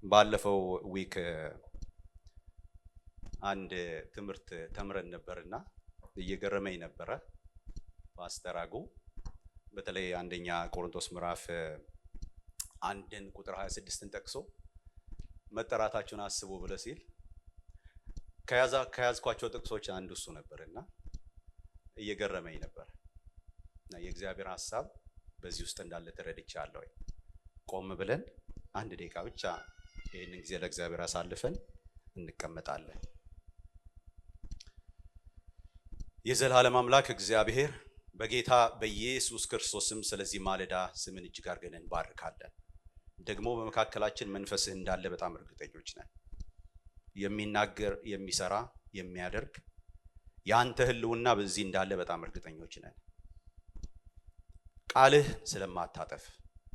ባለፈው ዊክ አንድ ትምህርት ተምረን ነበርና እየገረመኝ ነበረ። ፓስተራጉ በተለይ አንደኛ ቆሮንቶስ ምዕራፍ 1 ቁጥር 26ን ጠቅሶ መጠራታችሁን አስቡ ብለ ሲል ከያዝኳቸው ጥቅሶች አንዱ እሱ ነበርና እየገረመኝ ነበር። እና የእግዚአብሔር ሐሳብ በዚህ ውስጥ እንዳለ ተረድቻለሁ። ቆም ብለን አንድ ደቂቃ ብቻ ይህንን ጊዜ ለእግዚአብሔር አሳልፈን እንቀመጣለን። የዘላለም አምላክ እግዚአብሔር በጌታ በኢየሱስ ክርስቶስም ስለዚህ ማለዳ ስምን እጅግ አድርገን እንባርካለን። ደግሞ በመካከላችን መንፈስህ እንዳለ በጣም እርግጠኞች ነን። የሚናገር የሚሰራ የሚያደርግ ያንተ ህልውና በዚህ እንዳለ በጣም እርግጠኞች ነን። ቃልህ ስለማታጠፍ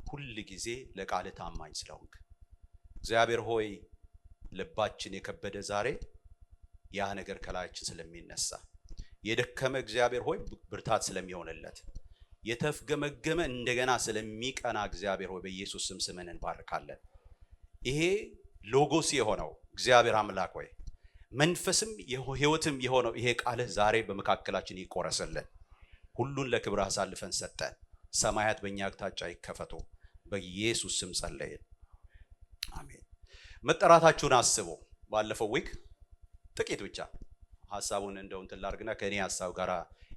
ሁሉ ጊዜ ለቃልህ ታማኝ ስለሆንክ እግዚአብሔር ሆይ ልባችን የከበደ ዛሬ ያ ነገር ከላያችን ስለሚነሳ የደከመ እግዚአብሔር ሆይ ብርታት ስለሚሆንለት የተፍገመገመ እንደገና ስለሚቀና እግዚአብሔር ሆይ በኢየሱስ ስም ስምን እንባርካለን። ይሄ ሎጎስ የሆነው እግዚአብሔር አምላክ ሆይ መንፈስም ህይወትም የሆነው ይሄ ቃልህ ዛሬ በመካከላችን ይቆረስልን። ሁሉን ለክብር አሳልፈን ሰጠን። ሰማያት በእኛ አቅጣጫ ይከፈቱ በኢየሱስ ስም ጸለይን፣ አሜን። መጠራታችሁን አስቡ። ባለፈው ዊክ ጥቂት ብቻ ሐሳቡን እንደው እንትን ላድርግና ከኔ ሐሳብ ጋር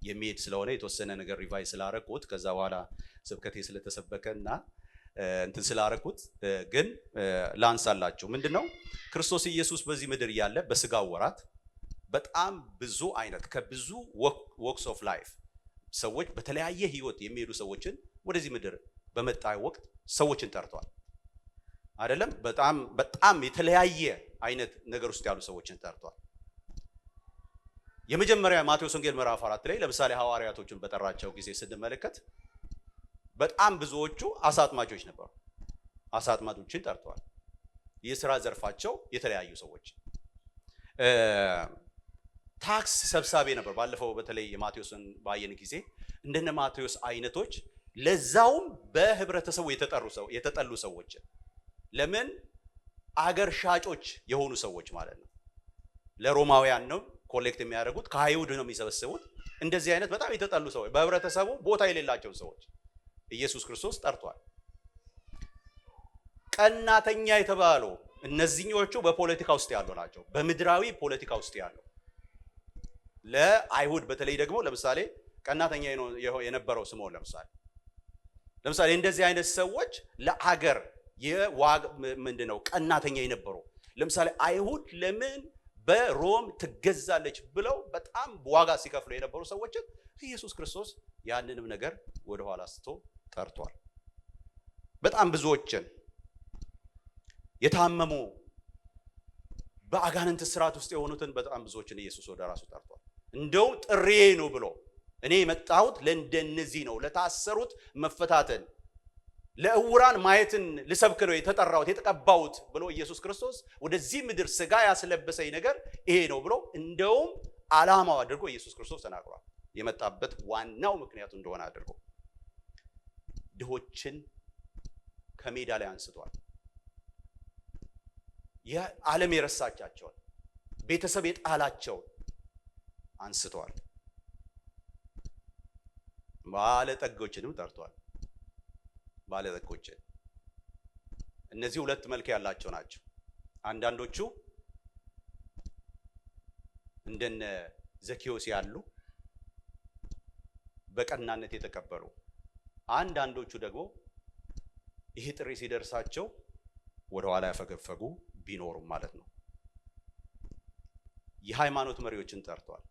የሚሄድ ስለሆነ የተወሰነ ነገር ሪቫይዝ ስላረኩት ከዛ በኋላ ስብከቴ ስለተሰበከና እንትን ስላረኩት ግን ላንሳላችሁ። ምንድነው ክርስቶስ ኢየሱስ በዚህ ምድር ያለ በስጋው ወራት በጣም ብዙ አይነት ከብዙ ወክስ ኦፍ ላይፍ ሰዎች በተለያየ ህይወት የሚሄዱ ሰዎችን ወደዚህ ምድር በመጣ ወቅት ሰዎችን ጠርቷል። አይደለም? በጣም የተለያየ አይነት ነገር ውስጥ ያሉ ሰዎችን ጠርቷል። የመጀመሪያ ማቴዎስ ወንጌል ምዕራፍ 4 ላይ ለምሳሌ ሐዋርያቶችን በጠራቸው ጊዜ ስንመለከት በጣም ብዙዎቹ አሳ አጥማጆች ነበሩ። አሳ አጥማጆችን ጠርቷል። የሥራ ዘርፋቸው የተለያዩ ሰዎች። ታክስ ሰብሳቢ ነበር። ባለፈው በተለይ የማቴዎስን ባየን ጊዜ እንደነ ማቴዎስ አይነቶች ለዛውም በህብረተሰቡ የተጠሉ ሰዎች ለምን አገር ሻጮች የሆኑ ሰዎች ማለት ነው። ለሮማውያን ነው ኮሌክት የሚያደርጉት፣ ከአይሁድ ነው የሚሰበስቡት። እንደዚህ አይነት በጣም የተጠሉ ሰዎች፣ በህብረተሰቡ ቦታ የሌላቸው ሰዎች ኢየሱስ ክርስቶስ ጠርቷል። ቀናተኛ የተባሉ እነዚህኞቹ በፖለቲካ ውስጥ ያሉ ናቸው። በምድራዊ ፖለቲካ ውስጥ ያሉ ለአይሁድ በተለይ ደግሞ ለምሳሌ ቀናተኛ የነበረው ስምዖን ለምሳሌ እንደዚህ አይነት ሰዎች ለአገር ምንድነው ቀናተኛ የነበሩ ለምሳሌ አይሁድ ለምን በሮም ትገዛለች ብለው በጣም ዋጋ ሲከፍሉ የነበሩ ሰዎችን ኢየሱስ ክርስቶስ ያንንም ነገር ወደ ኋላ አስቶ ጠርቷል። በጣም ብዙዎችን የታመሙ በአጋንንት ስርዓት ውስጥ የሆኑትን በጣም ብዙዎችን ኢየሱስ ወደ ራሱ ጠርቷል። እንደውም ጥሪዬ ነው ብሎ እኔ የመጣሁት ለእንደነዚህ ነው፣ ለታሰሩት መፈታትን፣ ለእውራን ማየትን ልሰብክ ነው የተጠራሁት የተቀባሁት ብሎ ኢየሱስ ክርስቶስ ወደዚህ ምድር ስጋ ያስለበሰኝ ነገር ይሄ ነው ብሎ እንደውም ዓላማው አድርጎ ኢየሱስ ክርስቶስ ተናግሯል። የመጣበት ዋናው ምክንያቱ እንደሆነ አድርጎ ድሆችን ከሜዳ ላይ አንስቷል። የዓለም የረሳቻቸውን ቤተሰብ የጣላቸውን አንስቷል። ባለጠጎችንም ጠርቷል። ባለጠጎችን እነዚህ ሁለት መልክ ያላቸው ናቸው። አንዳንዶቹ እንደነ ዘኬዎስ ያሉ በቀናነት የተቀበሉ፣ አንዳንዶቹ ደግሞ ይሄ ጥሪ ሲደርሳቸው ወደ ኋላ ያፈገፈጉ ቢኖሩም ማለት ነው። የሃይማኖት መሪዎችን ጠርቷል።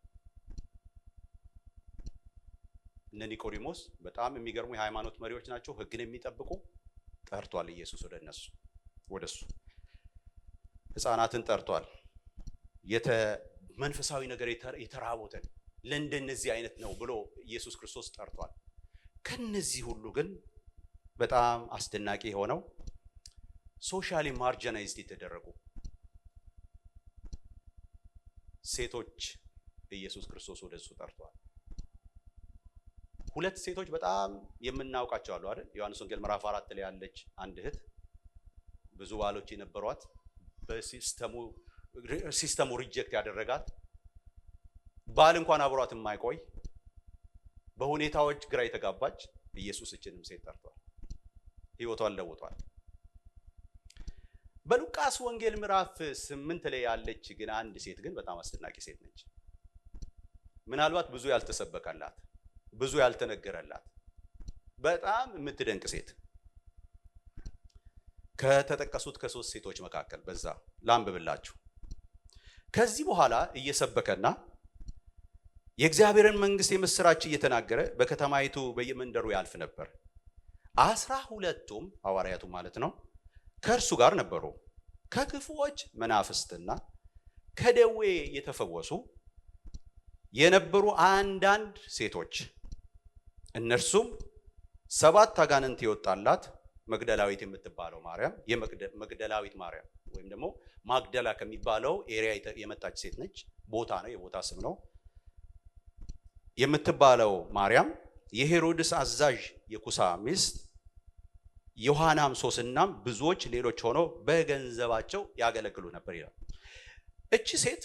እነ ኒቆዲሞስ በጣም የሚገርሙ የሃይማኖት መሪዎች ናቸው፣ ሕግን የሚጠብቁ ጠርቷል ኢየሱስ ወደሱ። ሕፃናትን ጠርቷል። መንፈሳዊ ነገር የተራቡትን ለእንደነዚህ አይነት ነው ብሎ ኢየሱስ ክርስቶስ ጠርቷል። ከነዚህ ሁሉ ግን በጣም አስደናቂ የሆነው ሶሻሊ ማርጂናይዝድ የተደረጉ ሴቶች ኢየሱስ ክርስቶስ ወደሱ ጠርቷል። ሁለት ሴቶች በጣም የምናውቃቸው አሉ አይደል? ዮሐንስ ወንጌል ምዕራፍ 4 ላይ ያለች አንድ እህት ብዙ ባሎች የነበሯት በሲስተሙ ሪጀክት ያደረጋት ባል እንኳን አብሯት የማይቆይ በሁኔታዎች ግራ የተጋባች ኢየሱስ እችንም ሴት ጠርቷል። ህይወቷን ለውጧል። በሉቃስ ወንጌል ምዕራፍ 8 ላይ ያለች ግን አንድ ሴት ግን በጣም አስደናቂ ሴት ነች። ምናልባት ብዙ ያልተሰበከላት፣ ብዙ ያልተነገረላት በጣም የምትደንቅ ሴት ከተጠቀሱት ከ3 ሴቶች መካከል በዛ ላንብብላችሁ። ከዚህ በኋላ እየሰበከና የእግዚአብሔርን መንግስት የምስራች እየተናገረ በከተማይቱ በየመንደሩ ያልፍ ነበር። 12ቱም ሐዋርያቱ ማለት ነው ከእርሱ ጋር ነበሩ። ከክፉዎች መናፍስትና ከደዌ የተፈወሱ የነበሩ አንዳንድ ሴቶች፣ እነርሱም 7 አጋንንት የወጣላት መግደላዊት የምትባለው ማርያም፣ የመግደላዊት ማርያም ወይም ደግሞ ማግደላ ከሚባለው ኤሪያ የመጣች ሴት ነች። ቦታ ነው፣ የቦታ ስም ነው። የምትባለው ማርያም፣ የሄሮድስ አዛዥ የኩሳ ሚስት ዮሐናም፣ ሶስናም ብዙዎች ሌሎች ሆነው በገንዘባቸው ያገለግሉ ነበር ይላል። እቺ ሴት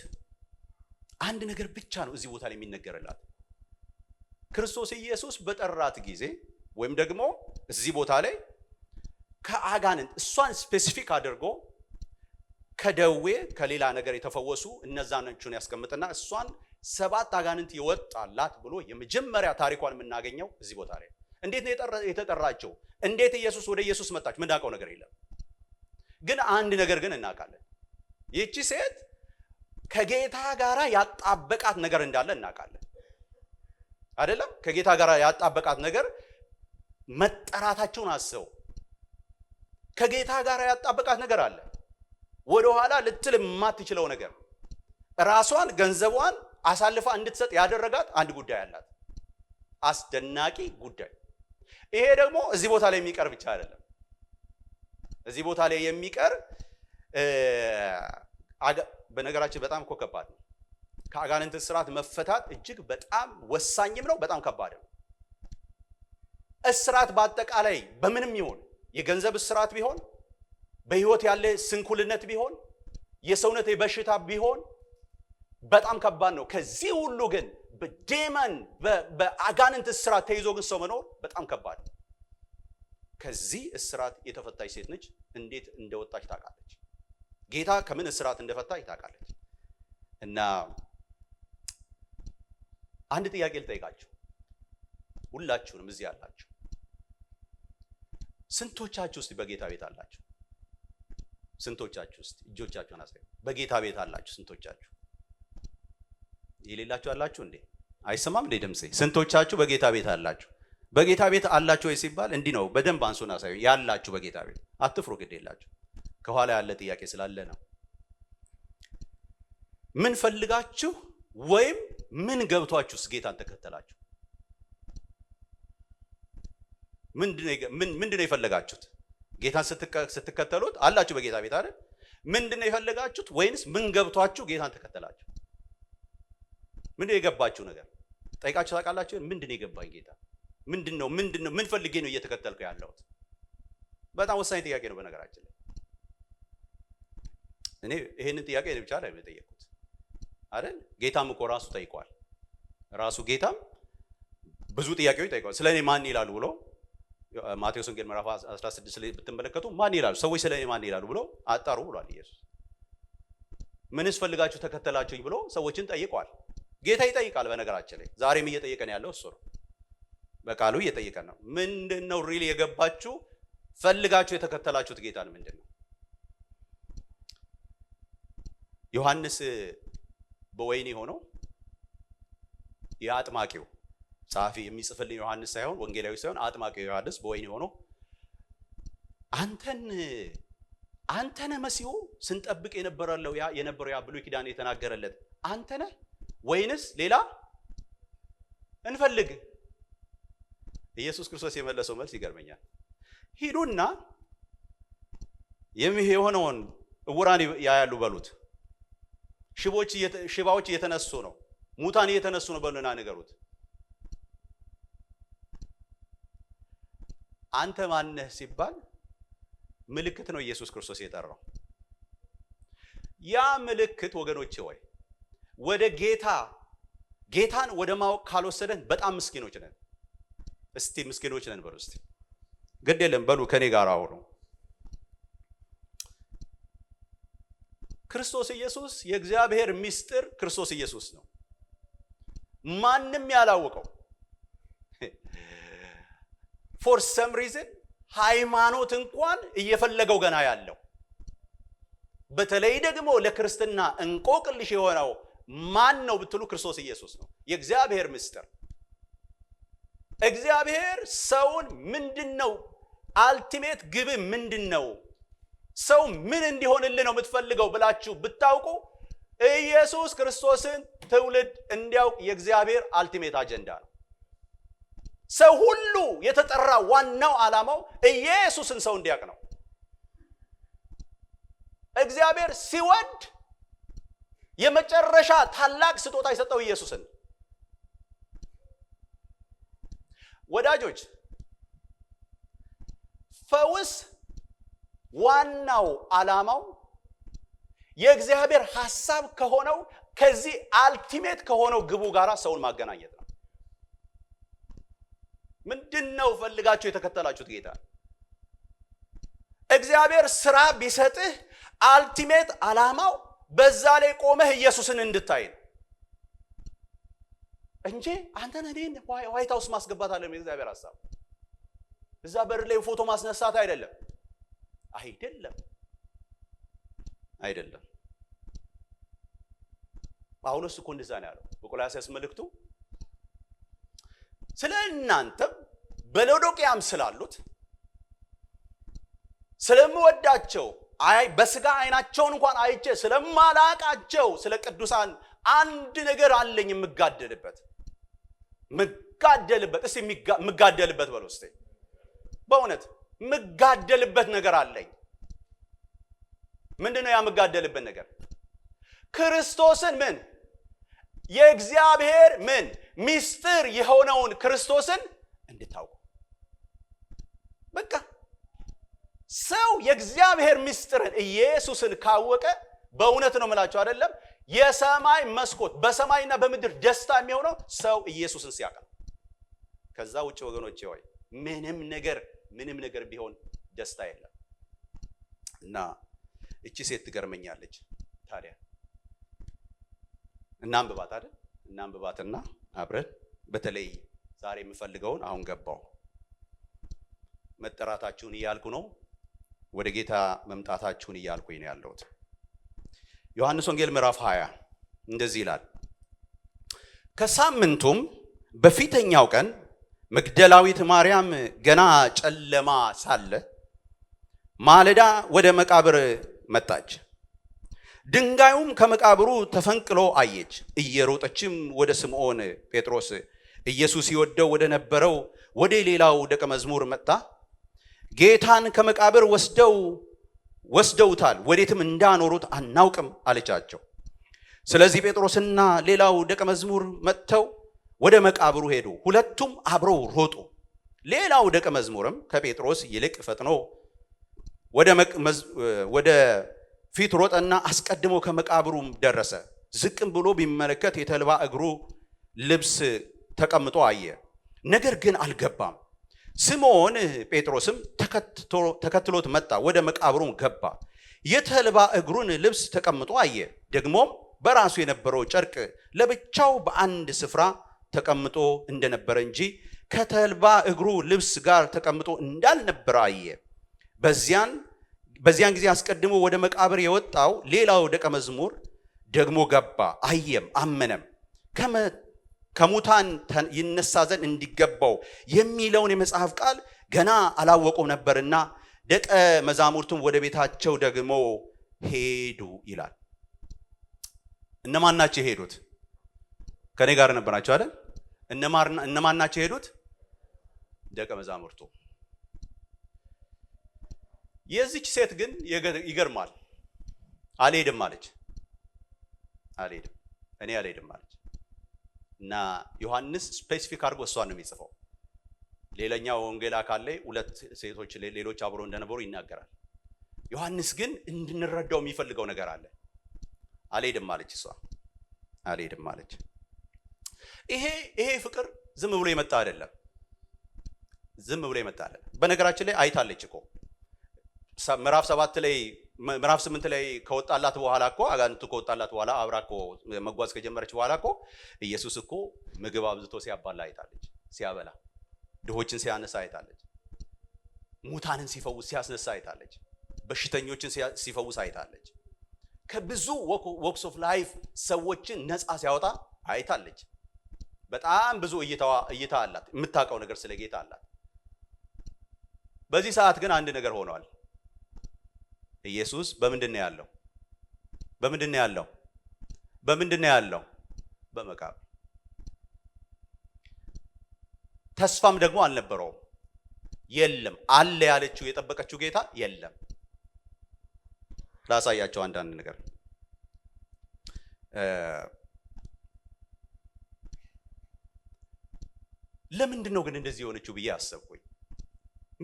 አንድ ነገር ብቻ ነው እዚህ ቦታ ላይ የሚነገርላት። ክርስቶስ ኢየሱስ በጠራት ጊዜ ወይም ደግሞ እዚህ ቦታ ላይ ከአጋንንት እሷን ስፔሲፊክ አድርጎ ከደዌ ከሌላ ነገር የተፈወሱ እነዛኖቹን ያስቀምጥና እሷን 7 አጋንንት ይወጣላት ብሎ የመጀመሪያ ታሪኳን የምናገኘው እዚህ ቦታ ላይ። እንዴት ነው የተጠራቸው? እንዴት ኢየሱስ ወደ ኢየሱስ መጣች? ምናውቀው ነገር የለም። ግን አንድ ነገር ግን እናውቃለን። ይህቺ ሴት ከጌታ ጋር ያጣበቃት ነገር እንዳለ እናውቃለን። አይደለም? ከጌታ ጋር ያጣበቃት ነገር መጠራታቸውን አስበው። ከጌታ ጋር ያጣበቃት ነገር አለ። ወደ ኋላ ልትል የማትችለው ነገር፣ ራሷን ገንዘቧን አሳልፋ እንድትሰጥ ያደረጋት አንድ ጉዳይ አላት። አስደናቂ ጉዳይ። ይሄ ደግሞ እዚህ ቦታ ላይ የሚቀር ብቻ አይደለም። እዚህ ቦታ ላይ የሚቀር በነገራችን በጣም እኮ ከባድ ነው። ከአጋንንት እስራት መፈታት እጅግ በጣም ወሳኝም ነው፣ በጣም ከባድ ነው። እስራት በአጠቃላይ በምንም ይሆን፣ የገንዘብ እስራት ቢሆን፣ በህይወት ያለ ስንኩልነት ቢሆን፣ የሰውነት በሽታ ቢሆን በጣም ከባድ ነው። ከዚህ ሁሉ ግን በዴመን በአጋንንት እስራት ተይዞ ግን ሰው መኖር በጣም ከባድ ነው። ከዚህ እስራት የተፈታች ሴት ነች። እንዴት እንደወጣች ታውቃለች። ጌታ ከምን እስራት እንደፈታች ታውቃለች። እና አንድ ጥያቄ ልጠይቃችሁ፣ ሁላችሁንም እዚህ ያላችሁ ስንቶቻችሁ እስቲ በጌታ ቤት አላችሁ? ስንቶቻችሁ እስቲ እጆቻችሁን አሳዩ። በጌታ ቤት አላችሁ? ስንቶቻችሁ? የሌላችሁ አላችሁ እንዴ? አይሰማም እንዴ ድምጼ? ስንቶቻችሁ በጌታ ቤት አላችሁ? በጌታ ቤት አላችሁ ወይ ሲባል እንዲህ ነው። በደንብ አንሱን አሳዩ። ያላችሁ በጌታ ቤት አትፍሩ፣ ግድ የላችሁ። ከኋላ ያለ ጥያቄ ስላለ ነው። ምን ፈልጋችሁ ወይም ምን ገብቷችሁስ ጌታን ተከተላችሁ? ምንድነው የፈለጋችሁት? ጌታን ስትከተሉት አላችሁ በጌታ ቤት አይደል? ምንድነው የፈለጋችሁት? ወይንስ ምን ገብቷችሁ ጌታን ተከተላችሁ? ምንድነው የገባችሁ ነገር ጠይቃችሁ ታውቃላችሁ? ምንድነው የገባኝ ጌታ ምንድነው ምን ፈልጌ ነው እየተከተልኩ ያለሁት? በጣም ወሳኝ ጥያቄ ነው በነገራችን ላይ። እኔ ይሄንን ጥያቄ ብቻ አይደለም የጠየቅኩት አይደል? ጌታም እኮ ራሱ ጠይቋል። ራሱ ጌታም ብዙ ጥያቄዎች ጠይቋል። ስለኔ ማን ይላሉ ብሎ ማቴዎስ ወንጌል ምዕራፍ 16 ላይ ብትመለከቱ ማን ይላሉ ሰዎች ስለኔ ማን ይላሉ ብሎ አጣሩ ብሏል ኢየሱስ። ምንስ ፈልጋችሁ ተከተላችሁኝ ብሎ ሰዎችን ጠይቋል። ጌታ ይጠይቃል። በነገራችን ላይ ዛሬም እየጠየቀን ያለው እሱ ነው። በቃሉ እየጠየቀን ነው። ምንድነው ሪሊ የገባችሁ ፈልጋችሁ የተከተላችሁት ጌታን ምንድነው? ዮሐንስ በወይኒ ሆኖ የአጥማቂው ጻፊ የሚጽፍልን ዮሐንስ ሳይሆን ወንጌላዊ ሳይሆን አጥማቂው ዮሐንስ በወይኒ ሆኖ አንተነ መሲሁ ስንጠብቅ የነበረው ያ ብሉይ ኪዳን የተናገረለት አንተነ ወይንስ ሌላ እንፈልግ? ኢየሱስ ክርስቶስ የመለሰው መልስ ይገርመኛል። ሂዱና የሆነውን እውራን ያያሉ በሉት፣ ሽባዎች እየተነሱ ነው፣ ሙታን እየተነሱ ነው በሉና ንገሩት። አንተ ማነህ ሲባል ምልክት ነው ኢየሱስ ክርስቶስ የጠራው። ያ ምልክት ወገኖቼ ሆይ ወደ ጌታን ወደ ማወቅ ካልወሰደን በጣም ምስኪኖች ነን። እስቲ ምስኪኖች ነን በሉ እስቲ። ግድ የለም በሉ ከኔ ጋር አውሩ። ክርስቶስ ኢየሱስ የእግዚአብሔር ምስጢር ክርስቶስ ኢየሱስ ነው። ማንም ያላወቀው for some reason ሃይማኖት እንኳን እየፈለገው ገና ያለው በተለይ ደግሞ ለክርስትና እንቆቅልሽ የሆነው ማን ነው ብትሉ ክርስቶስ ኢየሱስ ነው። የእግዚአብሔር ምስጢር እግዚአብሔር ሰውን ምንድነው አልቲሜት ግብ ምንድነው ሰው ምን እንዲሆንልህ ነው የምትፈልገው ብላችሁ ብታውቁ ኢየሱስ ክርስቶስን ትውልድ እንዲያውቅ የእግዚአብሔር አልቲሜት አጀንዳ ነው። ሰው ሁሉ የተጠራ ዋናው ዓላማው ኢየሱስን ሰው እንዲያውቅ ነው። እግዚአብሔር ሲወድ የመጨረሻ ታላቅ ስጦታ የሰጠው ኢየሱስን። ወዳጆች ፈውስ ዋናው ዓላማው የእግዚአብሔር ሐሳብ ከሆነው ከዚህ አልቲሜት ከሆነው ግቡ ጋራ ሰውን ማገናኘት ነው። ምንድነው ፈልጋችሁ የተከተላችሁት ጌታ? እግዚአብሔር ስራ ቢሰጥህ አልቲሜት ዓላማው በዛ ላይ ቆመህ ኢየሱስን እንድታይ ነው እንጂ አንተን እኔን ዋይት ሃውስ ማስገባት አለ የእግዚአብሔር ሐሳብ። እዛ በር ላይ ፎቶ ማስነሳት አይደለም። ጳውሎስ እኮ እንደዛ ነው ያለው በቆላስይስ መልእክቱ። ስለ እናንተም በሎዶቅያም ስላሉት ስለምወዳቸው በስጋ አይናቸውን እንኳን አይቼ ስለማላቃቸው ስለ ቅዱሳን አንድ ነገር አለኝ የምጋደልበት። እስቲ የምጋደልበት በሉ እስቲ። በእውነት የምጋደልበት ነገር አለኝ። ምንድነው ያ የምጋደልበት ነገር? ክርስቶስን ምን የእግዚአብሔር ምን ምስጢር የሆነውን ክርስቶስን እንድታውቁ። በቃ ሰው የእግዚአብሔር ምስጢርን ኢየሱስን ካወቀ በእውነት ነው የምላችሁ አይደለም የሰማይ መስኮት በሰማይና በምድር ደስታ የሚሆነው ሰው ኢየሱስን ሲያውቅ ነው። ከዛ ውጭ ወገኖቼ ሆይ ምንም ነገር ቢሆን ደስታ የለም። እና እቺ ሴት ትገርመኛለች። ታዲያ እናንብባትና አብረን በተለይ ዛሬ የምፈልገውን አሁን ገባው መጠራታችሁን እያልኩ ነው። ወደ ጌታ መምጣታችሁን እያልኩኝ ነው ያለሁት። ዮሐንስ ወንጌል ምዕራፍ 20 እንደዚህ ይላል። ከሳምንቱም በፊተኛው ቀን መግደላዊት ማርያም ገና ጨለማ ሳለ ማለዳ ወደ መቃብር መጣች። ድንጋዩም ከመቃብሩ ተፈንቅሎ አየች። እየሮጠችም ወደ ስምዖን ጴጥሮስ ኢየሱስ ይወደው ወደ ነበረው ወደ ሌላው ደቀ መዝሙር መጣ። ጌታን ከመቃብር ወስደውታል፣ ወዴትም እንዳኖሩት አናውቅም አለቻቸው። ስለዚህ ጴጥሮስና ሌላው ደቀ መዝሙር መጥተው ወደ መቃብሩ ሄዱ። ሁለቱም አብረው ሮጡ። ሌላው ደቀ መዝሙርም ከጴጥሮስ ይልቅ ፈጥኖ ወደ ፊት ሮጠና አስቀድሞ ከመቃብሩም ደረሰ። ዝቅም ብሎ ቢመለከት የተልባ እግሩ ልብስ ተቀምጦ አየ፣ ነገር ግን አልገባም። ስምዖን ጴጥሮስም ተከትሎት መጣ፣ ወደ መቃብሩም ገባ። የተልባ እግሩን ልብስ ተቀምጦ አየ። ደግሞም በራሱ የነበረው ጨርቅ ለብቻው በአንድ ስፍራ ተቀምጦ እንደነበረ እንጂ ከተልባ እግሩ ልብስ ጋር ተቀምጦ እንዳልነበረ አየ። በዚያን ጊዜ አስቀድሞ ወደ መቃብር የወጣው ሌላው ደቀ መዝሙር ደግሞ ገባ፣ አየም፣ አመነም። ከሙታን ይነሳ ዘንድ እንዲገባው የሚለውን የመጽሐፍ ቃል ገና አላወቁም ነበርና ደቀ መዛሙርቱም ወደ ቤታቸው ደግሞ ሄዱ ይላል። እነማን ናቸው የሄዱት? ከኔ ጋር ነበራችሁ አይደል? እነማን ናቸው የሄዱት? ደቀ መዛሙርቱ። የዚች ሴት ግን ይገርማል። አልሄድም አለች። እኔ አልሄድም አለች። እና ዮሐንስ ስፔሲፊክ አድርጎ እሷን ነው የሚጽፈው። ሌላኛው ወንጌል አካል ላይ ሁለት ሴቶች ሌሎች አብሮ እንደነበሩ ይናገራል። ዮሐንስ ግን እንድንረዳው የሚፈልገው ነገር አለ። አልሄድም አለች እሷ፣ አልሄድም አለች። ይሄ ፍቅር ዝም ብሎ የመጣ አይደለም፣ ዝም ብሎ የመጣ አይደለም። በነገራችን ላይ አይታለች እኮ ምዕራፍ 7 ላይ ምዕራፍ 8 ላይ ከወጣላት በኋላ እኮ አጋንንቱ ከወጣላት በኋላ አብራ እኮ መጓዝ ከጀመረች በኋላ እኮ ኢየሱስ እኮ ምግብ አብዝቶ ሲያባላ አይታለች፣ ሲያበላ፣ ድሆችን ሲያነሳ አይታለች፣ ሙታንን ሲፈውስ ሲያስነሳ አይታለች፣ በሽተኞችን ሲፈውስ አይታለች፣ ከብዙ ወክስ ኦፍ ላይፍ ሰዎችን ነፃ ሲያወጣ አይታለች። በጣም ብዙ እይታ አላት፣ የምታውቀው ነገር ስለ ጌታ አላት። በዚህ ሰዓት ግን አንድ ነገር ሆኗል። ኢየሱስ በምንድን ነው ያለው? በምንድን ነው ያለው? በምንድን ነው ያለው? በመቃብር። ተስፋም ደግሞ አልነበረውም። የለም አለ ያለችው የጠበቀችው ጌታ የለም። ላሳያቸው አንዳንድ ነገር። ለምንድን ነው ግን እንደዚህ የሆነችው ብዬ አሰብኩኝ።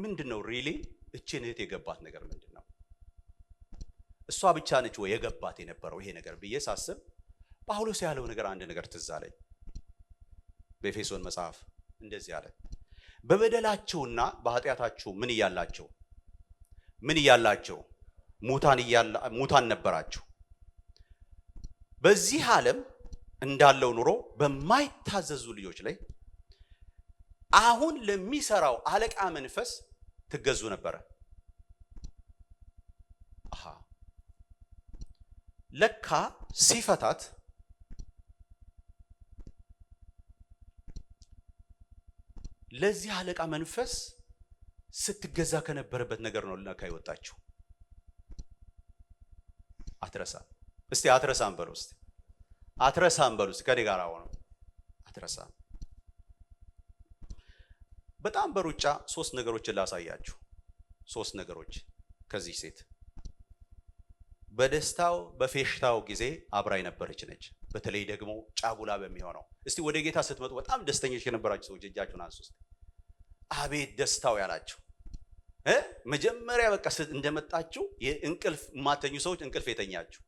ምንድን ነው ሪሊ እቺን እህት የገባት ነገር ምንድን ነው? እሷ ብቻ ነች ወይ የገባት የነበረው ይሄ ነገር ብዬ ሳስብ ጳውሎስ ያለው ነገር አንድ ነገር ትዝ አለኝ። በኤፌሶን መጽሐፍ እንደዚህ አለ፣ በበደላቸውና በኃጢአታቸው ምን እያላቸው ሙታን ነበራችሁ። በዚህ ዓለም እንዳለው ኑሮ በማይታዘዙ ልጆች ላይ አሁን ለሚሰራው አለቃ መንፈስ ትገዙ ነበረ። ለካ ሲፈታት ለዚህ አለቃ መንፈስ ስትገዛ ከነበረበት ነገር ነው ለካ ይወጣችሁ። አትረሳም። እስቲ አትረሳም በሉ። እስቲ አትረሳም በሉ። እስቲ ከኔ ጋር አሁን አትረሳም። በጣም በሩጫ 3 ነገሮችን ላሳያችሁ። 3 ነገሮች ከዚህ ሴት በደስታው በፌሽታው ጊዜ አብራ የነበረች ነች። በተለይ ደግሞ ጫጉላ በሚሆነው። እስቲ ወደ ጌታ ስትመጡ በጣም ደስተኞች የነበራችሁ ሰዎች እጃችሁን አንሱ። አቤት ደስታው ያላችሁ መጀመሪያ በቃ እንደመጣችሁ የእንቅልፍ ማተኙ ሰዎች እንቅልፍ የተኛችሁ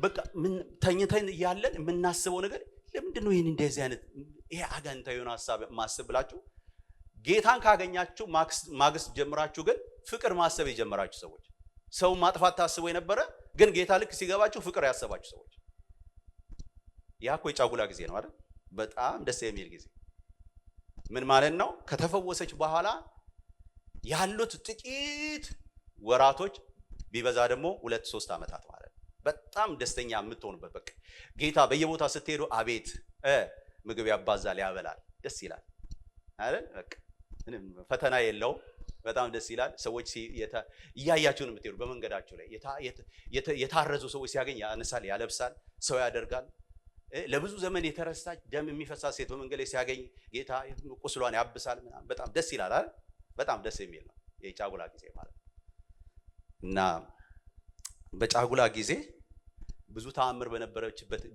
በቃ ምን ተኝተን ያለን የምናስበው ነገር ለምንድን ነው ይሄን እንደዚህ አይነት ይሄ አጋንንታዊ የሆነ ሐሳብ ማሰብ ብላችሁ ጌታን ካገኛችሁ ማግስት ጀምራችሁ ግን ፍቅር ማሰብ የጀመራችሁ ሰዎች፣ ሰው ማጥፋት ታስቦ የነበረ ግን ጌታ ልክ ሲገባችሁ ፍቅር ያሰባችሁ ሰዎች፣ ያ እኮ የጫጉላ ጊዜ ነው አይደል? በጣም ደስ የሚል ጊዜ። ምን ማለት ነው? ከተፈወሰች በኋላ ያሉት ጥቂት ወራቶች ቢበዛ ደግሞ 2-3 ዓመታት ማለት ነው። በጣም ደስተኛ የምትሆኑበት በቃ ጌታ በየቦታ ስትሄዱ አቤት ምግብ ያባዛል፣ ያበላል፣ ደስ ይላል አይደል? በቃ ምንም ፈተና የለውም። በጣም ደስ ይላል። ሰዎች እያያችሁ ነው የምትሄዱ። በመንገዳችሁ ላይ የታረዙ ሰዎች ሲያገኝ ያነሳል፣ ያለብሳል፣ ሰው ያደርጋል። ለብዙ ዘመን የተረሳች ደም የሚፈሳት ሴት በመንገድ ላይ ሲያገኝ ጌታ ቁስሏን ያብሳል። በጣም ደስ ይላል አይደል? በጣም ደስ የሚል ነው የጫጉላ ጊዜ ማለት ነው። እና በጫጉላ ጊዜ ብዙ ተአምር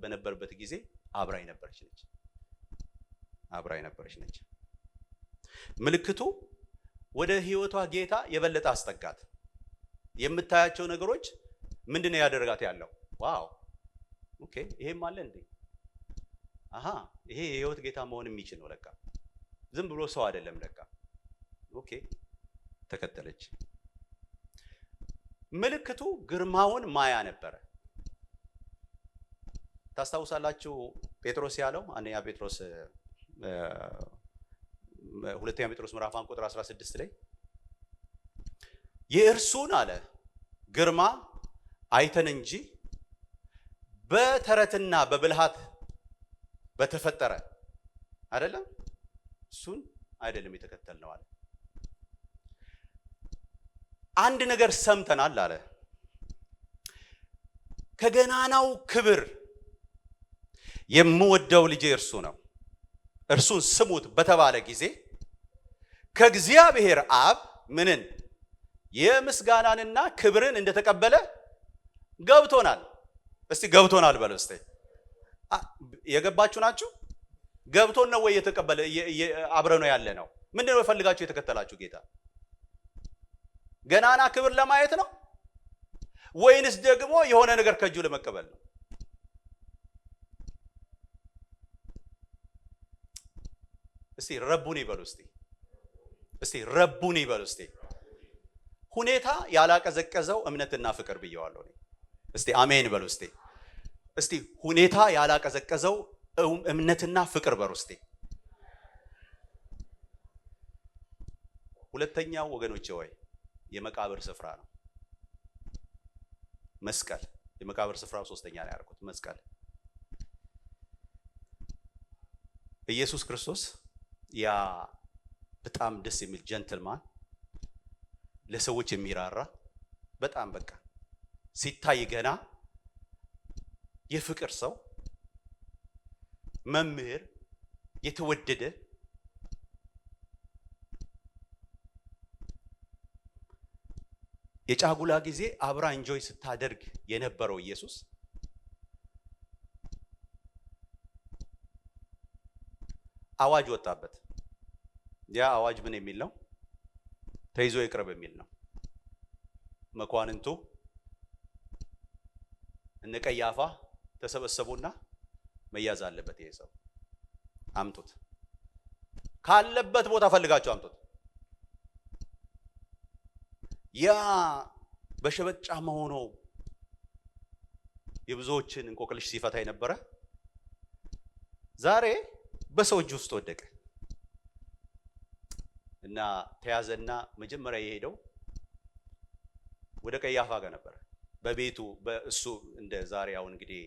በነበረበት ጊዜ አብራ የነበረች ነች። ምልክቱ ወደ ህይወቷ ጌታ የበለጠ አስጠጋት። የምታያቸው ነገሮች ምንድነው ያደረጋት ያለው? ዋው ኦኬ፣ ይሄም አለ እንዴ? አሃ፣ ይሄ የህይወት ጌታ መሆን የሚችል ነው ለካ። ዝም ብሎ ሰው አይደለም ለካ። ኦኬ፣ ተከተለች። ምልክቱ ግርማውን ማያ ነበረ። ታስታውሳላችሁ ጴጥሮስ ያለው አንደኛ ጴጥሮስ ሁለተኛ ጴጥሮስ ምዕራፍ 1 ቁጥር 16 ላይ የእርሱን አለ ግርማ አይተን እንጂ በተረትና በብልሃት በተፈጠረ አይደለም እሱን አይደለም የተከተልነው አለ። አንድ ነገር ሰምተናል አለ። ከገናናው ክብር የምወደው ልጄ እርሱ ነው፣ እርሱን ስሙት በተባለ ጊዜ ከእግዚአብሔር አብ ምንን የምስጋናንና ክብርን እንደተቀበለ ገብቶናል። እስቲ ገብቶናል በሉ እስቲ። የገባችሁ ናችሁ? ገብቶን ነው ወይ የተቀበለ? አብረ ነው ያለ ነው። ምንድነው የፈልጋችሁ የተከተላችሁ ጌታ? ገናና ክብር ለማየት ነው ወይንስ ደግሞ የሆነ ነገር ከጁ ለመቀበል ነው? እስቲ ረቡኒ በሉ እስቲ ረቡኒ በሉ እስቲ። ሁኔታ ያላቀዘቀዘው እምነትና ፍቅር ብየዋለሁ እኔ። እስቲ አሜን በሉ እስቲ። እስቲ ሁኔታ ያላቀዘቀዘው እምነትና ፍቅር በሉ እስቲ። ሁለተኛው ወገኖቼ ሆይ የመቃብር ስፍራ ነው። መስቀል የመቃብር ስፍራው ሶስተኛ ላይ ያርኩት መስቀል። ኢየሱስ ክርስቶስ ያ በጣም ደስ የሚል ጀንትልማን፣ ለሰዎች የሚራራ በጣም በቃ ሲታይ ገና የፍቅር ሰው መምህር የተወደደ የጫጉላ ጊዜ አብራ እንጆይ ስታደርግ የነበረው ኢየሱስ አዋጅ ወጣበት። ያ አዋጅ ምን የሚል ነው? ተይዞ ይቅረብ የሚል ነው። መኳንንቱ እነ ቀያፋ ተሰበሰቡና መያዝ አለበት ይሄ ሰው፣ አምጡት፣ ካለበት ቦታ ፈልጋችሁ አምጡት። ያ በሸበጥ ጫማ ሆኖ የብዙዎችን እንቆቅልሽ ሲፈታ የነበረ ዛሬ በሰው እጅ ውስጥ ወደቀ እና ተያዘና መጀመሪያ የሄደው ወደ ቀያፋ ጋር ነበር። በቤቱ በእሱ እንደ ዛሬ አሁን እንግዲህ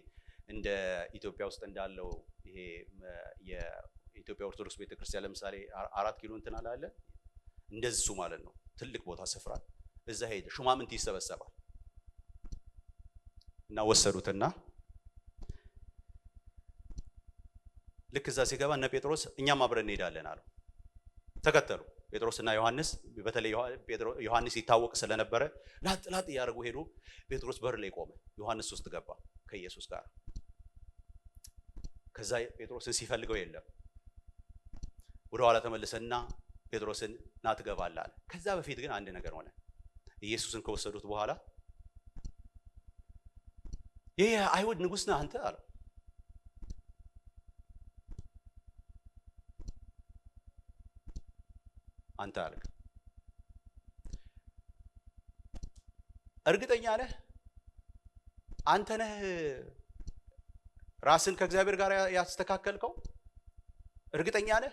እንደ ኢትዮጵያ ውስጥ እንዳለው ይሄ የኢትዮጵያ ኦርቶዶክስ ቤተክርስቲያን ለምሳሌ 4 ኪሎ እንትን አለ እንደዚህ ማለት ነው። ትልቅ ቦታ ስፍራ እዛ ሄደ። ሹማምንት ይሰበሰባል እና ወሰዱትና ልክ እዛ ሲገባ እነ ጴጥሮስ እኛም አብረን እንሄዳለን አሉ። ተከተሉ። ጴጥሮስና ዮሐንስ፣ በተለይ ዮሐንስ ይታወቅ ስለነበረ ላጥ እያደረጉ ሄዱ። ጴጥሮስ በር ላይ ቆመ። ዮሐንስ ውስጥ ገባ ከኢየሱስ ጋር። ከዛ ጴጥሮስን ሲፈልገው የለም። ወደ ኋላ ተመለሰና ጴጥሮስን ና ትገባለህ አለ። ከዛ በፊት ግን አንድ ነገር ሆነ። ኢየሱስን ከወሰዱት በኋላ ይሄ አይሁድ ንጉስ ነህ አንተ አለው። አንተ አልክ እርግጠኛ ነህ? አንተ ነህ ራስን ከእግዚአብሔር ጋር ያስተካከልከው? እርግጠኛ ነህ?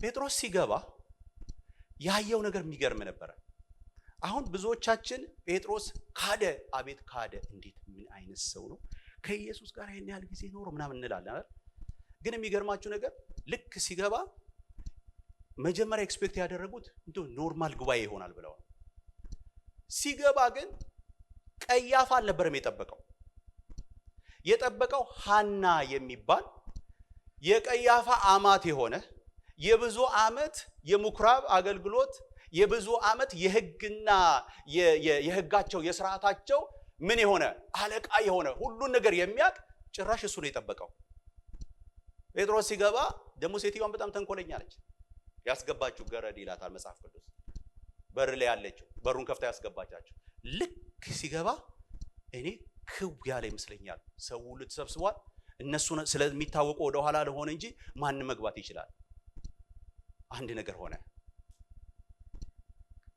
ጴጥሮስ ሲገባ ያየው ነገር የሚገርም ነበር። አሁን ብዙዎቻችን ጴጥሮስ ካደ፣ አቤት ካደ፣ እንዴት ምን አይነት ሰው ነው ከኢየሱስ ጋር ይሄን ያህል ጊዜ ኖሮ ምናምን እንላለን አይደል? ግን የሚገርማችሁ ነገር ልክ ሲገባ መጀመሪያ ኤክስፔክት ያደረጉት እንደው ኖርማል ጉባኤ ይሆናል ብለው፣ ሲገባ ግን ቀያፋ አልነበረም የጠበቀው ሐና የሚባል የቀያፋ አማት የሆነ የብዙ ዓመት የምኩራብ አገልግሎት የብዙ ዓመት የሕግና የሕጋቸው የሥርዓታቸው ምን የሆነ አለቃ የሆነ ሁሉን ነገር የሚያውቅ ጭራሽ እሱ ነው የጠበቀው። ጴጥሮስ ሲገባ ደግሞ ሴትዮዋን በጣም ተንኮለኛ ነች። ያስገባችሁ ገረድ ይላታል መጽሐፍ ቅዱስ። በር ላይ ያለችው በሩን ከፍታ ያስገባቻቸው። ልክ ሲገባ እኔ ክው ያለ ይመስለኛል። ሰው ሁሉ ተሰብስቧል። እነሱ ስለሚታወቁ ወደ ኋላ ለሆነ እንጂ ማን መግባት ይችላል። አንድ ነገር ሆነ።